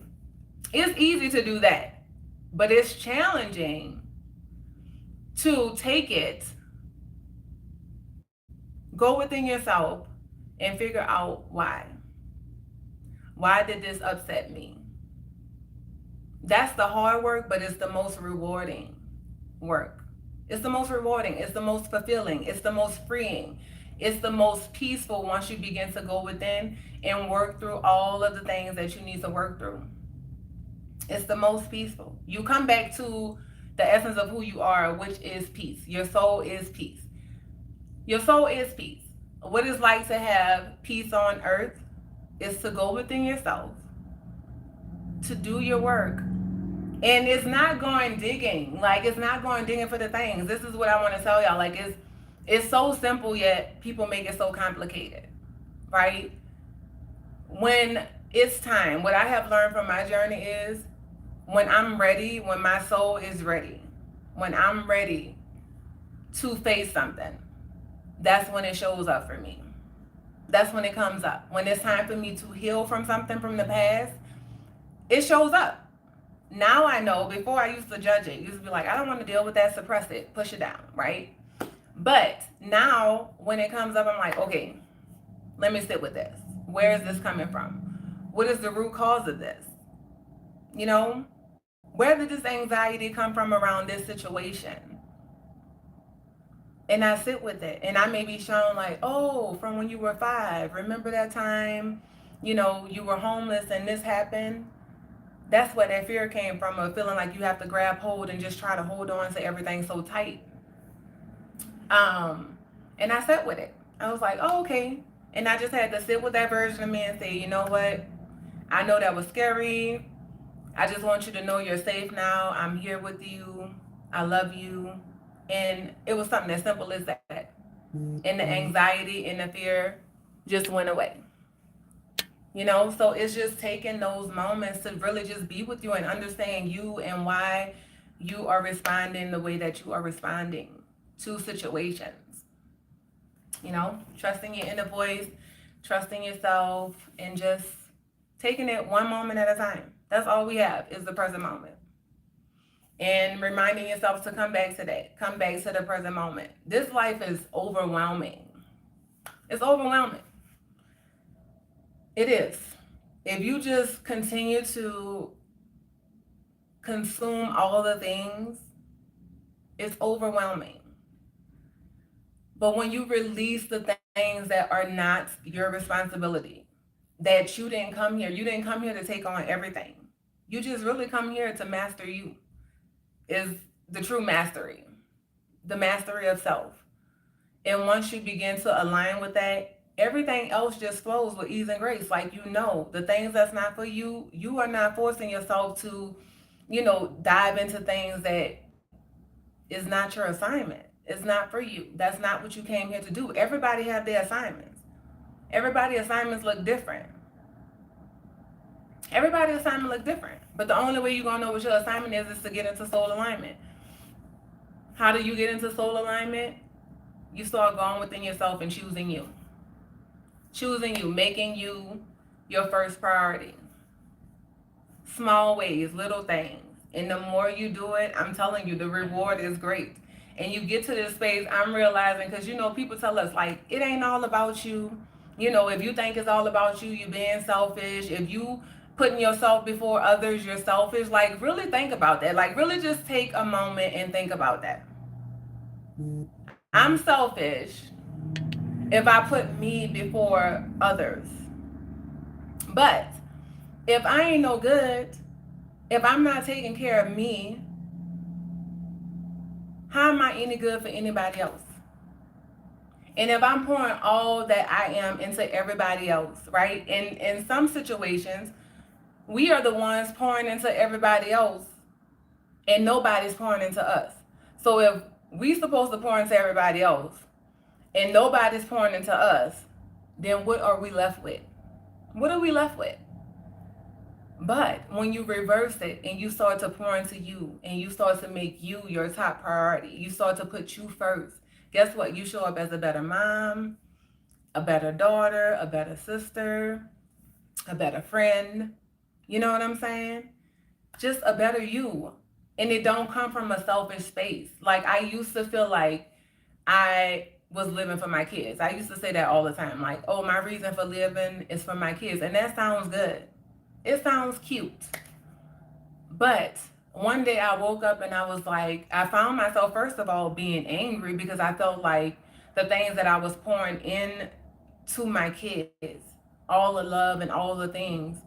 It's easy to do that. But it's challenging to take it, go within yourself, and figure out why. Why did this upset me? That's the hard work, but it's the most rewarding work. It's the most rewarding. It's the most fulfilling. It's the most freeing. It's the most peaceful once you begin to go within and work through all of the things that you need to work through. It's the most peaceful. You come back to the essence of who you are, which is peace. Your soul is peace. Your soul is peace. What it's like to have peace on earth is to go within yourself, to do your work. And it's not going digging. Like, it's not going digging for the things. This is what I want to tell y'all. Like, it's so simple, yet people make it so complicated, right? When it's time, what I have learned from my journey is when I'm ready, when my soul is ready, when I'm ready to face something, that's when it shows up for me. That's when it comes up. When it's time for me to heal from something from the past, it shows up. Now I know. Before I used to judge it. Used to be like, I don't want to deal with that, suppress it, push it down, right? But now when it comes up, I'm like, okay, let me sit with this. Where is this coming from? What is the root cause of this? You know, where did this anxiety come from around this situation? And I sit with it. And I may be shown like, oh, from when you were 5. Remember that time, you were homeless and this happened? That's where that fear came from, of feeling like you have to grab hold and just try to hold on to everything so tight. And I sat with it. I was like, oh, okay. And I just had to sit with that version of me and say, you know what? I know that was scary. I just want you to know you're safe now. I'm here with you. I love you. And it was something as simple as that. And the anxiety and the fear just went away. So it's just taking those moments to really just be with you and understand you and why you are responding the way that you are responding to situations. Trusting your inner voice, trusting yourself, and just taking it one moment at a time. That's all we have is the present moment. And reminding yourself to come back to that. Come back to the present moment. This life is overwhelming. It's overwhelming. It is. If you just continue to consume all the things, it's overwhelming. But when you release the things that are not your responsibility, that you didn't come here to take on everything. You just really come here to master you, is the true mastery, the mastery of self. And once you begin to align with that, everything else just flows with ease and grace. Like, the things that's not for you, you are not forcing yourself to, dive into things that is not your assignment. It's not for you. That's not what you came here to do. Everybody have their assignments. Everybody's assignments look different. Everybody's assignment look different. But the only way you're going to know what your assignment is to get into soul alignment. How do you get into soul alignment? You start going within yourself and choosing you. Choosing you, making you your first priority. Small ways, little things. And the more you do it, I'm telling you, the reward is great. And you get to this space, I'm realizing, because, people tell us, like, it ain't all about you. If you think it's all about you, you're being selfish. If you putting yourself before others, you're selfish. Like, really think about that. Like, really just take a moment and think about that. I'm selfish if I put me before others. But if I ain't no good, if I'm not taking care of me, how am I any good for anybody else? And if I'm pouring all that I am into everybody else, right? In some situations, we are the ones pouring into everybody else and nobody's pouring into us. So if we supposed to pour into everybody else and nobody's pouring into us, then what are we left with? What are we left with? But when you reverse it and you start to pour into you and you start to make you your top priority, you start to put you first, guess what? You show up as a better mom, a better daughter, a better sister, a better friend. You know what I'm saying? Just a better you. And it don't come from a selfish space. Like I used to feel like I was living for my kids. I used to say that all the time. Like, oh, my reason for living is for my kids. And that sounds good. It sounds cute. But one day I woke up and I was like, I found myself, first of all, being angry because I felt like the things that I was pouring in to my kids, all the love and all the things,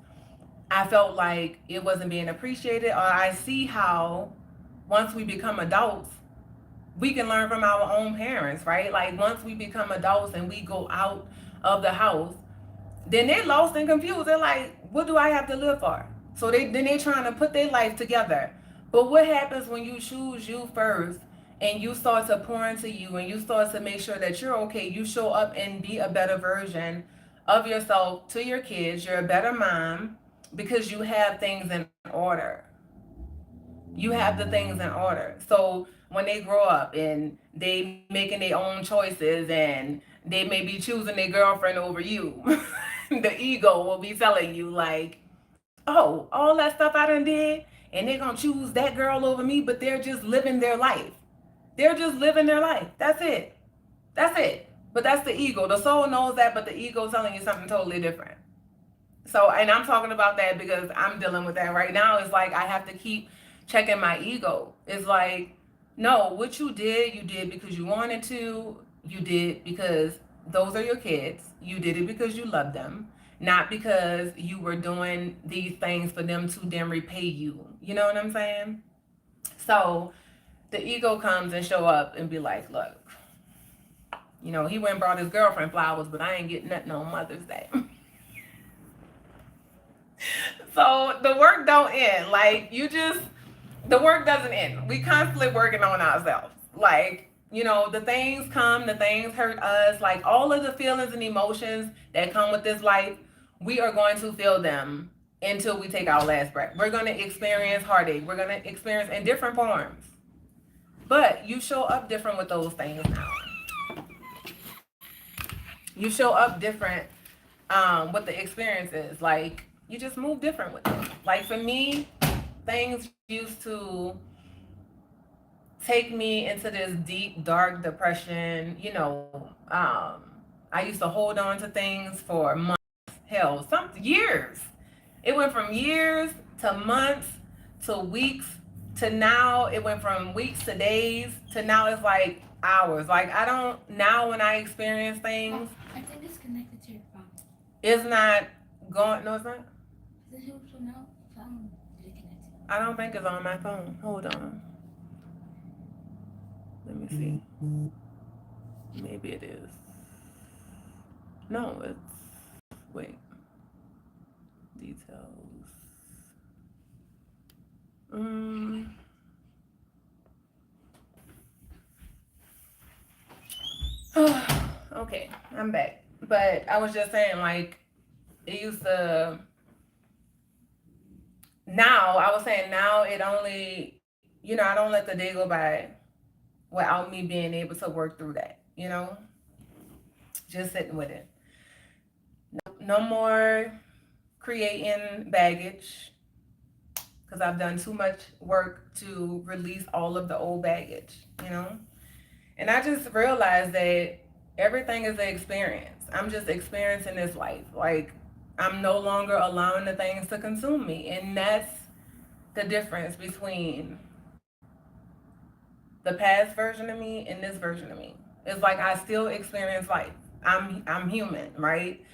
I felt like it wasn't being appreciated. Or I see how once we become adults, we can learn from our own parents, right? Like once we become adults and we go out of the house, then they're lost and confused. They're like, what do I have to live for? So they're trying to put their life together. But what happens when you choose you first and you start to pour into you and you start to make sure that you're okay? You show up and be a better version of yourself to your kids. You're a better mom because you have things in order. You have the things in order. So when they grow up and they making their own choices and they may be choosing their girlfriend over you, the ego will be telling you like, oh, all that stuff I done did, and they're gonna choose that girl over me, but they're just living their life. They're just living their life. That's it. That's it. But that's the ego. The soul knows that, but the ego telling you something totally different. So, and I'm talking about that because I'm dealing with that right now. It's like I have to keep checking my ego. It's like, no, what you did because you wanted to. You did because those are your kids. You did it because you love them, not because you were doing these things for them to then repay you. You know what I'm saying? So the ego comes and show up and be like, look, he went and brought his girlfriend flowers, but I ain't getting nothing on Mother's Day. So the work don't end. Like the work doesn't end. We constantly working on ourselves. Like, the things come, the things hurt us, like all of the feelings and emotions that come with this life, we are going to feel them until we take our last breath. We're going to experience heartache. We're going to experience in different forms. But you show up different with those things now. You show up different with the experiences. Like, you just move different with it. Like, for me, things used to take me into this deep, dark depression. I used to hold on to things for months, hell, some years. It went from years to months to weeks to now it went from weeks to days to now it's like hours. Like I don't now when I experience things, I think it's connected to your phone. it's not going. No, it's not. The so now phone disconnected. I don't think it's on my phone. Hold on. Let me see. Maybe it is. No, it's wait. Details. Mm. Okay, I'm back. But I was just saying, like, it used to. Now, I was saying, now it only, I don't let the day go by without me being able to work through that. Just sitting with it. No more creating baggage because I've done too much work to release all of the old baggage. And I just realized that everything is an experience. I'm just experiencing this life. Like, I'm no longer allowing the things to consume me. And that's the difference between the past version of me and this version of me. It's like I still experience life. I'm human, right?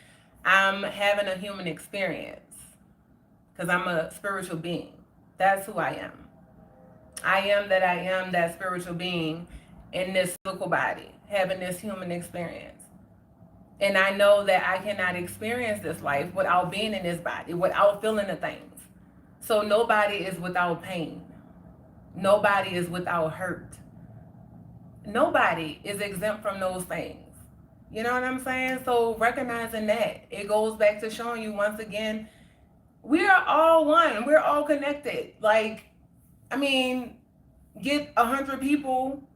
I'm having a human experience because I'm a spiritual being. That's who I am. I am that spiritual being in this physical body, having this human experience. And I know that I cannot experience this life without being in this body, without feeling the things. So nobody is without pain. Nobody is without hurt. Nobody is exempt from those things. You know what I'm saying? So recognizing that, it goes back to showing you once again, we are all one. We're all connected. Like, I mean, get 100 people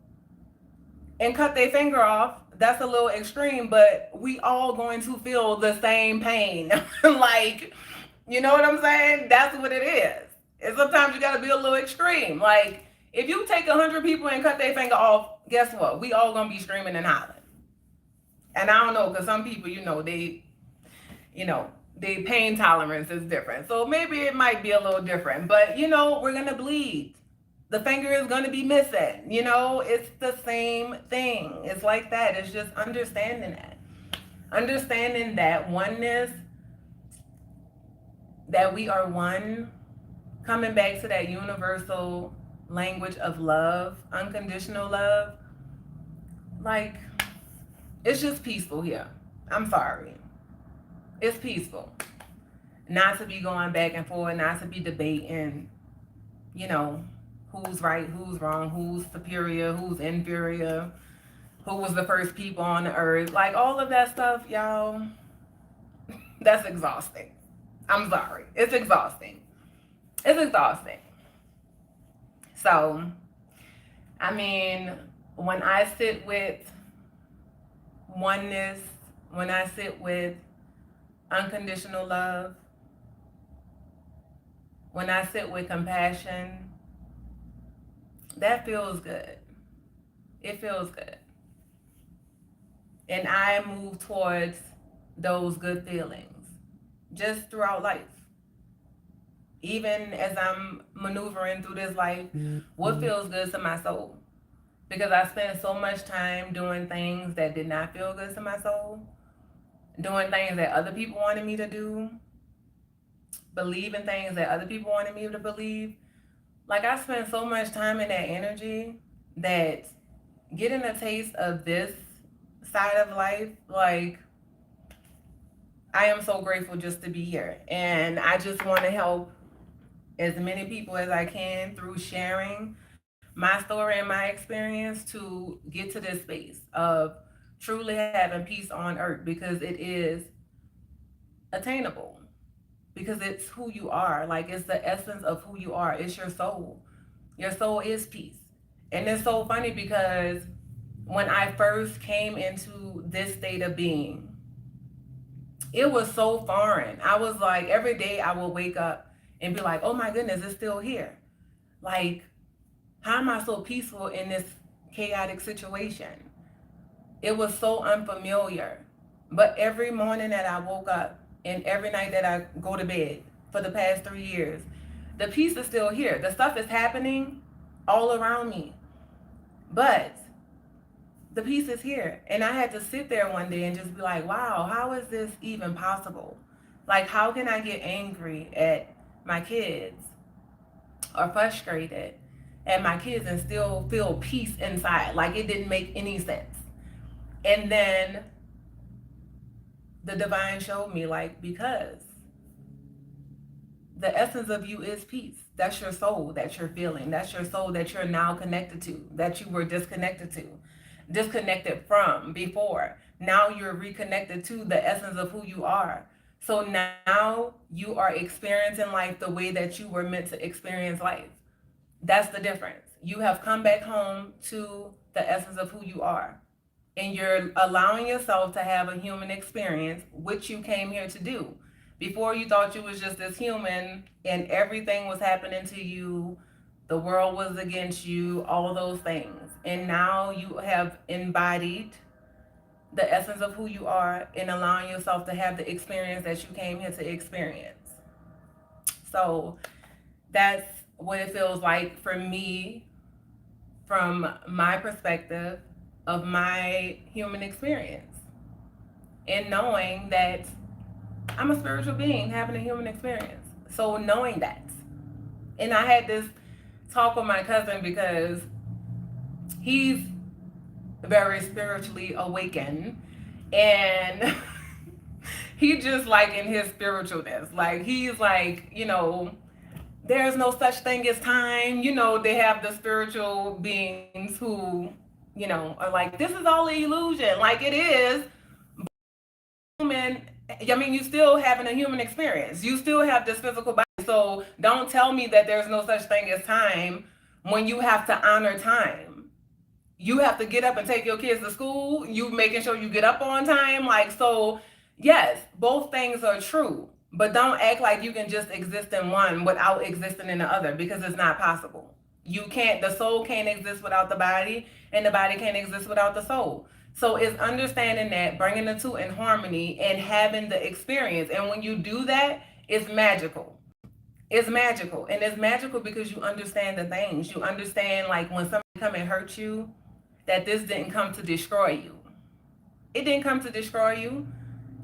and cut their finger off, that's a little extreme, but we all going to feel the same pain. Like, you know what I'm saying? That's what it is. And sometimes you got to be a little extreme. Like, if you take 100 people and cut their finger off, guess what? We all gonna be screaming and hollering. And I don't know, because some people, you know, the pain tolerance is different. So maybe it might be a little different. But we're gonna bleed. The finger is gonna be missing. It's the same thing. It's like that. It's just understanding that. Understanding that oneness, that we are one, coming back to that universal language of love, unconditional love. Like, it's just peaceful here. I'm sorry. It's peaceful. Not to be going back and forth, not to be debating, you know, who's right, who's wrong, who's superior, who's inferior, who was the first people on the earth. Like, all of that stuff, y'all, that's exhausting. I'm sorry. It's exhausting. It's exhausting. So, I mean, when I sit with oneness, when I sit with unconditional love, when I sit with compassion, that feels good. It feels good. And I move towards those good feelings just throughout life. Even as I'm maneuvering through this life, what feels good to my soul? Because I spent so much time doing things that did not feel good to my soul, doing things that other people wanted me to do, believing things that other people wanted me to believe. Like, I spent so much time in that energy that getting a taste of this side of life, like, I am so grateful just to be here. And I just want to help as many people as I can through sharing my story and my experience to get to this space of truly having peace on earth, because it is attainable, because it's who you are. Like, it's the essence of who you are. It's your soul. Your soul is peace. And it's so funny because when I first came into this state of being, it was so foreign. I was like, every day I would wake up and be like, oh my goodness, it's still here. Like, how am I so peaceful in this chaotic situation? It was so unfamiliar. But every morning that I woke up and every night that I go to bed for the past 3 years, the peace is still here. The stuff is happening all around me. But the peace is here. And I had to sit there one day and just be like, wow, how is this even possible? Like, how can I get angry at my kids or frustrated at my kids and still feel peace inside? Like, it didn't make any sense. And then the divine showed me, like, because the essence of you is peace. That's your soul that you're feeling. That's your soul that you're now connected to, that you were disconnected from before. Now you're reconnected to the essence of who you are. So now you are experiencing life the way that you were meant to experience life. That's the difference. You have come back home to the essence of who you are. And you're allowing yourself to have a human experience, which you came here to do. Before, you thought you was just this human and everything was happening to you, the world was against you, all those things. And now you have embodied the essence of who you are and allowing yourself to have the experience that you came here to experience. So that's what it feels like for me, from my perspective of my human experience. And knowing that I'm a spiritual being having a human experience. So knowing that. And I had this talk with my cousin because he's very spiritually awakened, and he just like in his spiritualness, like he's like, there's no such thing as time. They have the spiritual beings who, are like, this is all an illusion. Like it is human. I mean, you still having a human experience. You still have this physical body. So don't tell me that there's no such thing as time when you have to honor time. You have to get up and take your kids to school. You making sure you get up on time. Like, so yes, both things are true. But don't act like you can just exist in one without existing in the other, because it's not possible. You can't, the soul can't exist without the body, and the body can't exist without the soul. So it's understanding that, bringing the two in harmony and having the experience. And when you do that, it's magical. It's magical. And it's magical because you understand the things. You understand, like, when somebody come and hurt you, that this didn't come to destroy you. It didn't come to destroy you.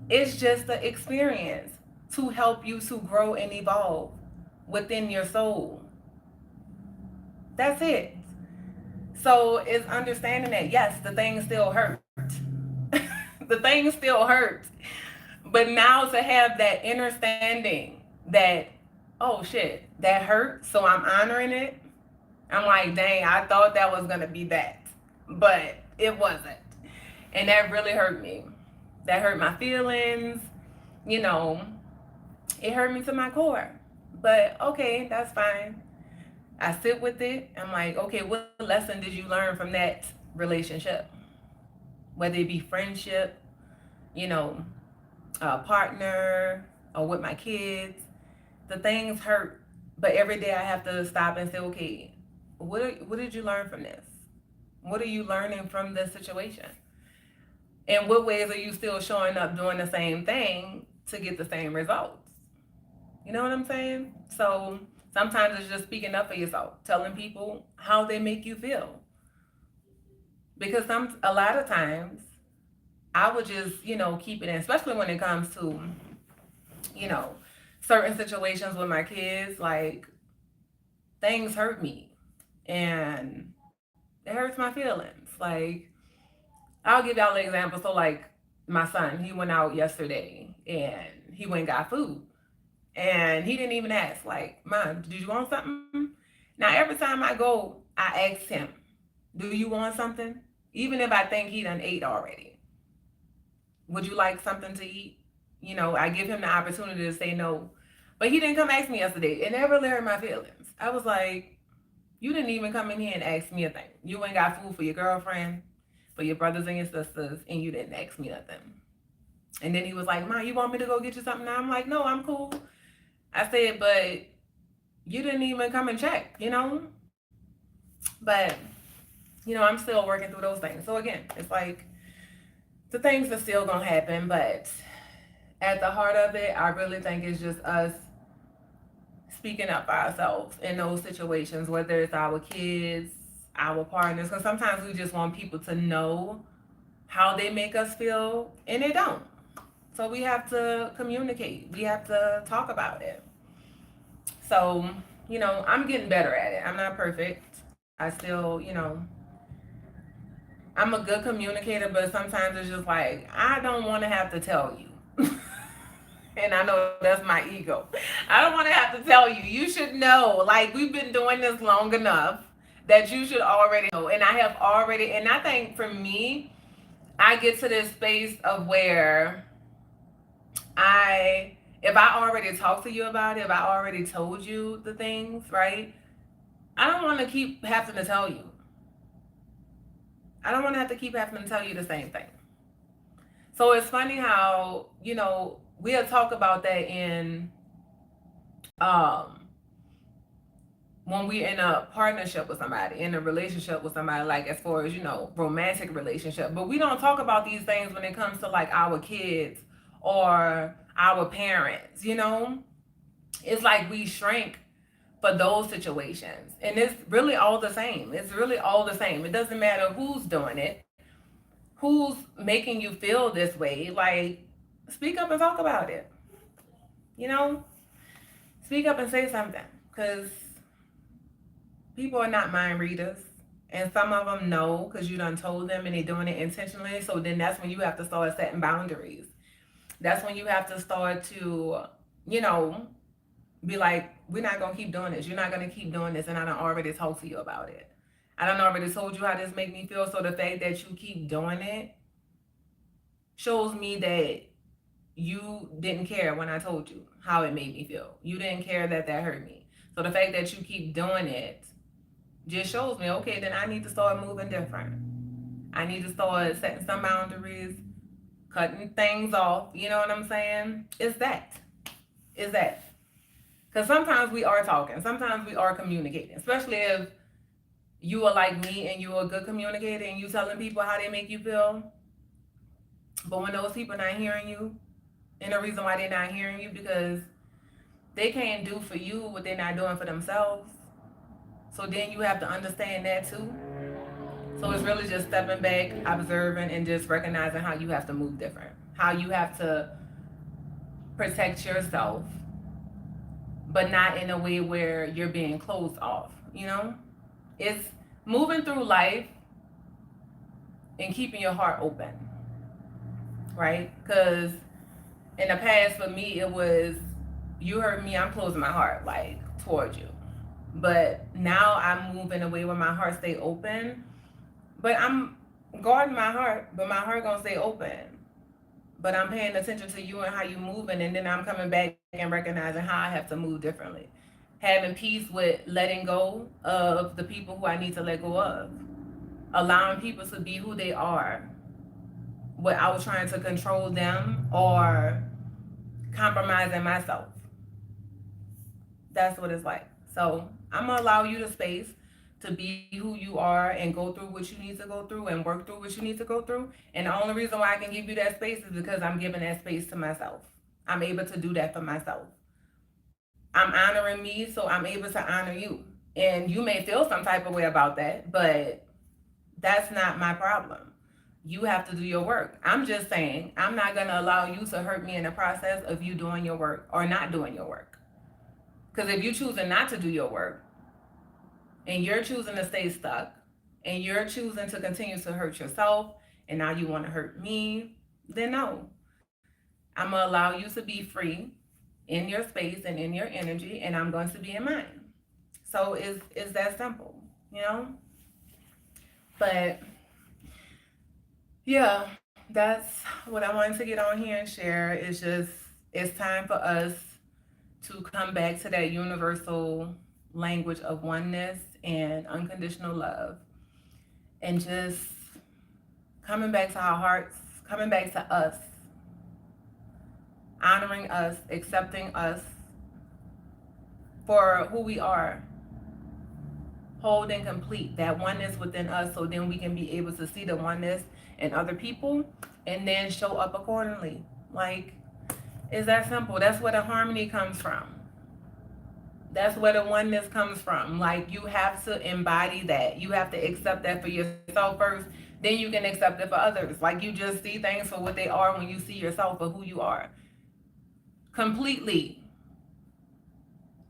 It's just the experience to help you to grow and evolve within your soul. That's it. So it's understanding that, yes, the thing still hurt. The thing still hurt. But now to have that understanding that, oh shit, that hurt, so I'm honoring it. I'm like, dang, I thought that was gonna be that, but it wasn't. And that really hurt me. That hurt my feelings, you know, it hurt me to my core. But okay, that's fine. I sit with it. I'm like, okay, what lesson did you learn from that relationship? Whether it be friendship, you know, a partner, or with my kids, the things hurt. But every day I have to stop and say, okay, what did you learn from this? What are you learning from this situation? In what ways are you still showing up doing the same thing to get the same results? You know what I'm saying? So sometimes it's just speaking up for yourself, telling people how they make you feel. Because a lot of times I would just, keep it in, especially when it comes to, you know, certain situations with my kids, like things hurt me and it hurts my feelings. Like, I'll give y'all an example. So, like, my son, he went out yesterday and he went and got food. And he didn't even ask, like, Mom, did you want something? Now, every time I go, I ask him, do you want something? Even if I think he done ate already. Would you like something to eat? I give him the opportunity to say no. But he didn't come ask me yesterday. It never hurt my feelings. I was like, you didn't even come in here and ask me a thing. You ain't got food for your girlfriend, for your brothers and your sisters, and you didn't ask me nothing. And then he was like, Mom, you want me to go get you something now? I'm like, no, I'm cool. I said, but you didn't even come and check. But, I'm still working through those things. So again, it's like the things are still going to happen. But at the heart of it, I really think it's just us speaking up for ourselves in those situations, whether it's our kids, our partners, because sometimes we just want people to know how they make us feel, and they don't. So we have to communicate. We have to talk about it. So, I'm getting better at it. I'm not perfect. I still, I'm a good communicator, but sometimes it's just like, I don't want to have to tell you. And I know that's my ego. I don't want to have to tell you. You should know. Like, we've been doing this long enough that you should already know. And I have already, and I think for me, I get to this space of where if I already talked to you about it, if I already told you the things, right? I don't want to keep having to tell you. I don't want to have to keep having to tell you the same thing. So it's funny how, we'll talk about that um when we're in a partnership with somebody, in a relationship with somebody, like as far as, romantic relationship. But we don't talk about these things when it comes to like our kids or our parents. It's like we shrink for those situations. And it's really all the same. It's really all the same. It doesn't matter who's doing it, who's making you feel this way. Like, speak up and talk about it. You know, speak up and say something, because people are not mind readers. And some of them know because you done told them and they're doing it intentionally. So then that's when you have to start setting boundaries. That's when you have to start to, you know, be like, we're not gonna keep doing this. You're not gonna keep doing this, and I done already talked to you about it. I done already told you how this make me feel. So the fact that you keep doing it shows me that you didn't care when I told you how it made me feel. You didn't care that that hurt me. So the fact that you keep doing it just shows me, okay, then I need to start moving different. I need to start setting some boundaries, cutting things off. You know what I'm saying? It's that. It's that. Because sometimes we are talking, sometimes we are communicating, especially if you are like me and you're a good communicator and you telling people how they make you feel. But when those people not hearing you, and the reason why they're not hearing you because they can't do for you what they're not doing for themselves. So then you have to understand that too. So it's really just stepping back, observing, and just recognizing how you have to move different, how you have to protect yourself, but not in a way where you're being closed off. You know, it's moving through life and keeping your heart open, right? Because in the past, for me, it was you hurt me, I'm closing my heart like towards you. But now I'm moving away where my heart stay open. But I'm guarding my heart, but my heart gonna stay open. But I'm paying attention to you and how you moving, and then I'm coming back and recognizing how I have to move differently. Having peace with letting go of the people who I need to let go of. Allowing people to be who they are without trying to control them or compromising myself. That's what it's like. So I'm gonna allow you the space to be who you are and go through what you need to go through and work through what you need to go through. And the only reason why I can give you that space is because I'm giving that space to myself. I'm able to do that for myself. I'm honoring me, so I'm able to honor you. And you may feel some type of way about that, but that's not my problem. You have to do your work. I'm just saying, I'm not gonna allow you to hurt me in the process of you doing your work or not doing your work. Because if you choosing not to do your work and you're choosing to stay stuck and you're choosing to continue to hurt yourself and now you want to hurt me, then no. I'm going to allow you to be free in your space and in your energy, and I'm going to be in mine. So it's that simple, you know? But yeah, that's what I wanted to get on here and share. It's just, it's time for us to come back to that universal language of oneness and unconditional love, and just coming back to our hearts, coming back to us, honoring us, accepting us for who we are, whole and complete, that oneness within us, so then we can be able to see the oneness in other people and then show up accordingly. Like, it's that simple. That's where the harmony comes from. That's where the oneness comes from. Like, you have to embody that. You have to accept that for yourself first. Then you can accept it for others. Like, you just see things for what they are when you see yourself for who you are. Completely.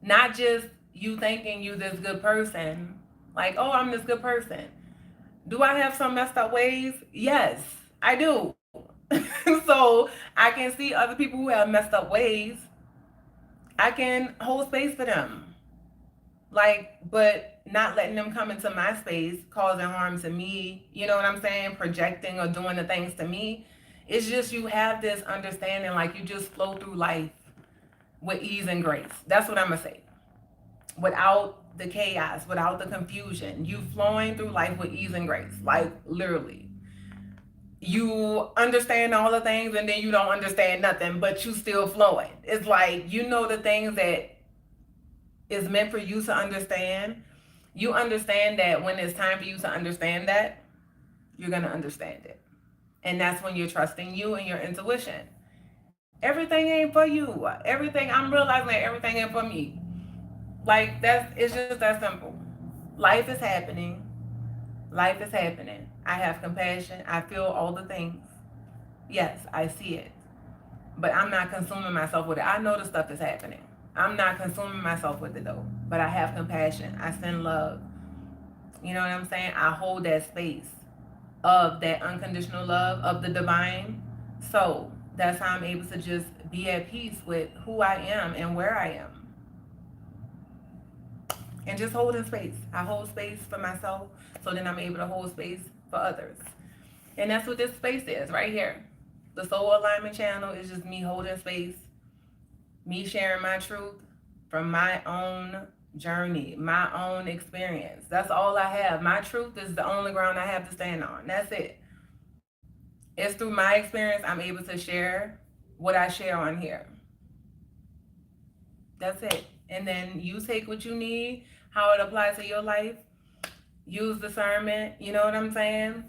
Not just you thinking you this good person. Like, oh, I'm this good person. Do I have some messed up ways? Yes, I do. So I can see other people who have messed up ways. I can hold space for them. Like, but not letting them come into my space, causing harm to me, you know what I'm saying? Projecting or doing the things to me. It's just you have this understanding, like you just flow through life with ease and grace. That's what I'm gonna say. Without the chaos, without the confusion, you flowing through life with ease and grace. Like, literally. You understand all the things and then you don't understand nothing, but you still flowing. It's like, you know, the things that is meant for you to understand. You understand that when it's time for you to understand that, you're going to understand it. And that's when you're trusting you and your intuition. Everything ain't for you. Everything, I'm realizing that everything ain't for me. Like, it's just that simple. Life is happening. Life is happening. I have compassion. I feel all the things. Yes, I see it. but I'm not consuming myself with it. I know the stuff is happening. I'm not consuming myself with it though. But I have compassion. I send love. You know what I'm saying? I hold that space of that unconditional love of the divine. So that's how I'm able to just be at peace with who I am and where I am. And just holding space. I hold space for myself so then I'm able to hold space for others. And that's what this space is right here. The Soul Alignment channel is just me holding space, me sharing my truth from my own journey, my own experience. That's all I have. My truth is the only ground I have to stand on. That's it. It's through my experience I'm able to share what I share on here. That's it. And then you take what you need, how it applies to your life, use discernment, you know what I'm saying?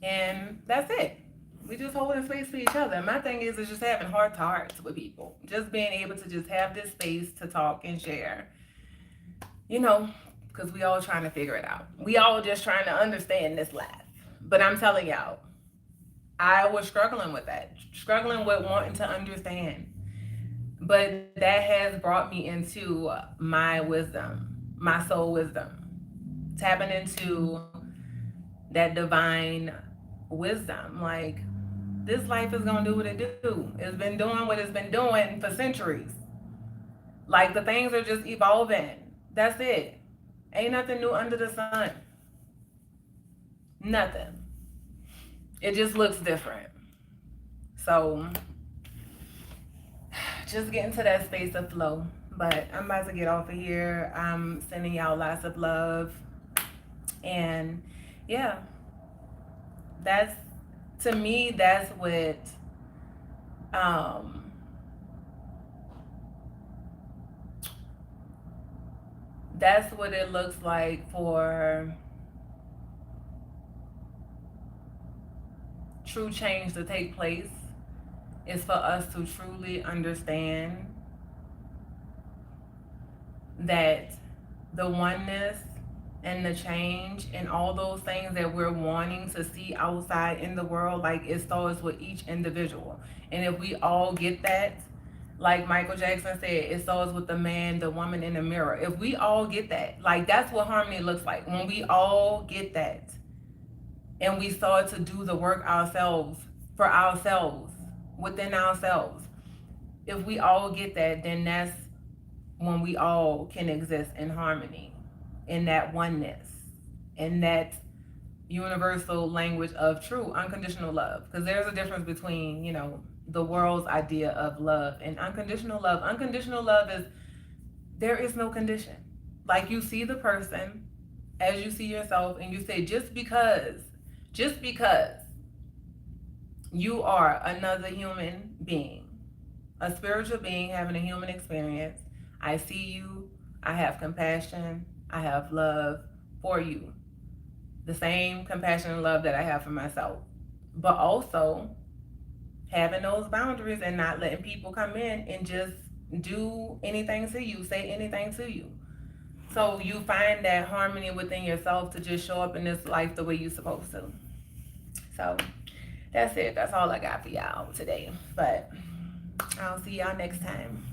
And that's it. We just holding space for each other. My thing is just having heart to hearts with people. Just being able to just have this space to talk and share. You know, because we all trying to figure it out. We all just trying to understand this life. But I'm telling y'all, I was struggling with that. Struggling with wanting to understand. But that has brought me into my wisdom, my soul wisdom. Tapping into that divine wisdom. Like, this life is gonna do what it do. It's been doing what it's been doing for centuries. Like, the things are just evolving. That's it. Ain't nothing new under the sun. Nothing. It just looks different. So just get into that space of flow. But I'm about to get off of here. I'm sending y'all lots of love. And yeah, that's, to me, um that's what it looks like for true change to take place, is for us to truly understand that the oneness and the change and all those things that we're wanting to see outside in the world, like, it starts with each individual. And if we all get that, like Michael Jackson said, it starts with the man, the woman in the mirror. If we all get that, like, that's what harmony looks like. When we all get that and we start to do the work ourselves, for ourselves, within ourselves. If we all get that, then that's when we all can exist in harmony, in that oneness, in that universal language of true unconditional love. Because there's a difference between, the world's idea of love and unconditional love. Unconditional love is, there is no condition. Like, you see the person as you see yourself, and you say, just because you are another human being, a spiritual being having a human experience, I see you, I have compassion, I have love for you. The same compassion and love that I have for myself. But also having those boundaries and not letting people come in and just do anything to you, say anything to you. So you find that harmony within yourself to just show up in this life the way you're supposed to. So that's it. That's all I got for y'all today. But I'll see y'all next time.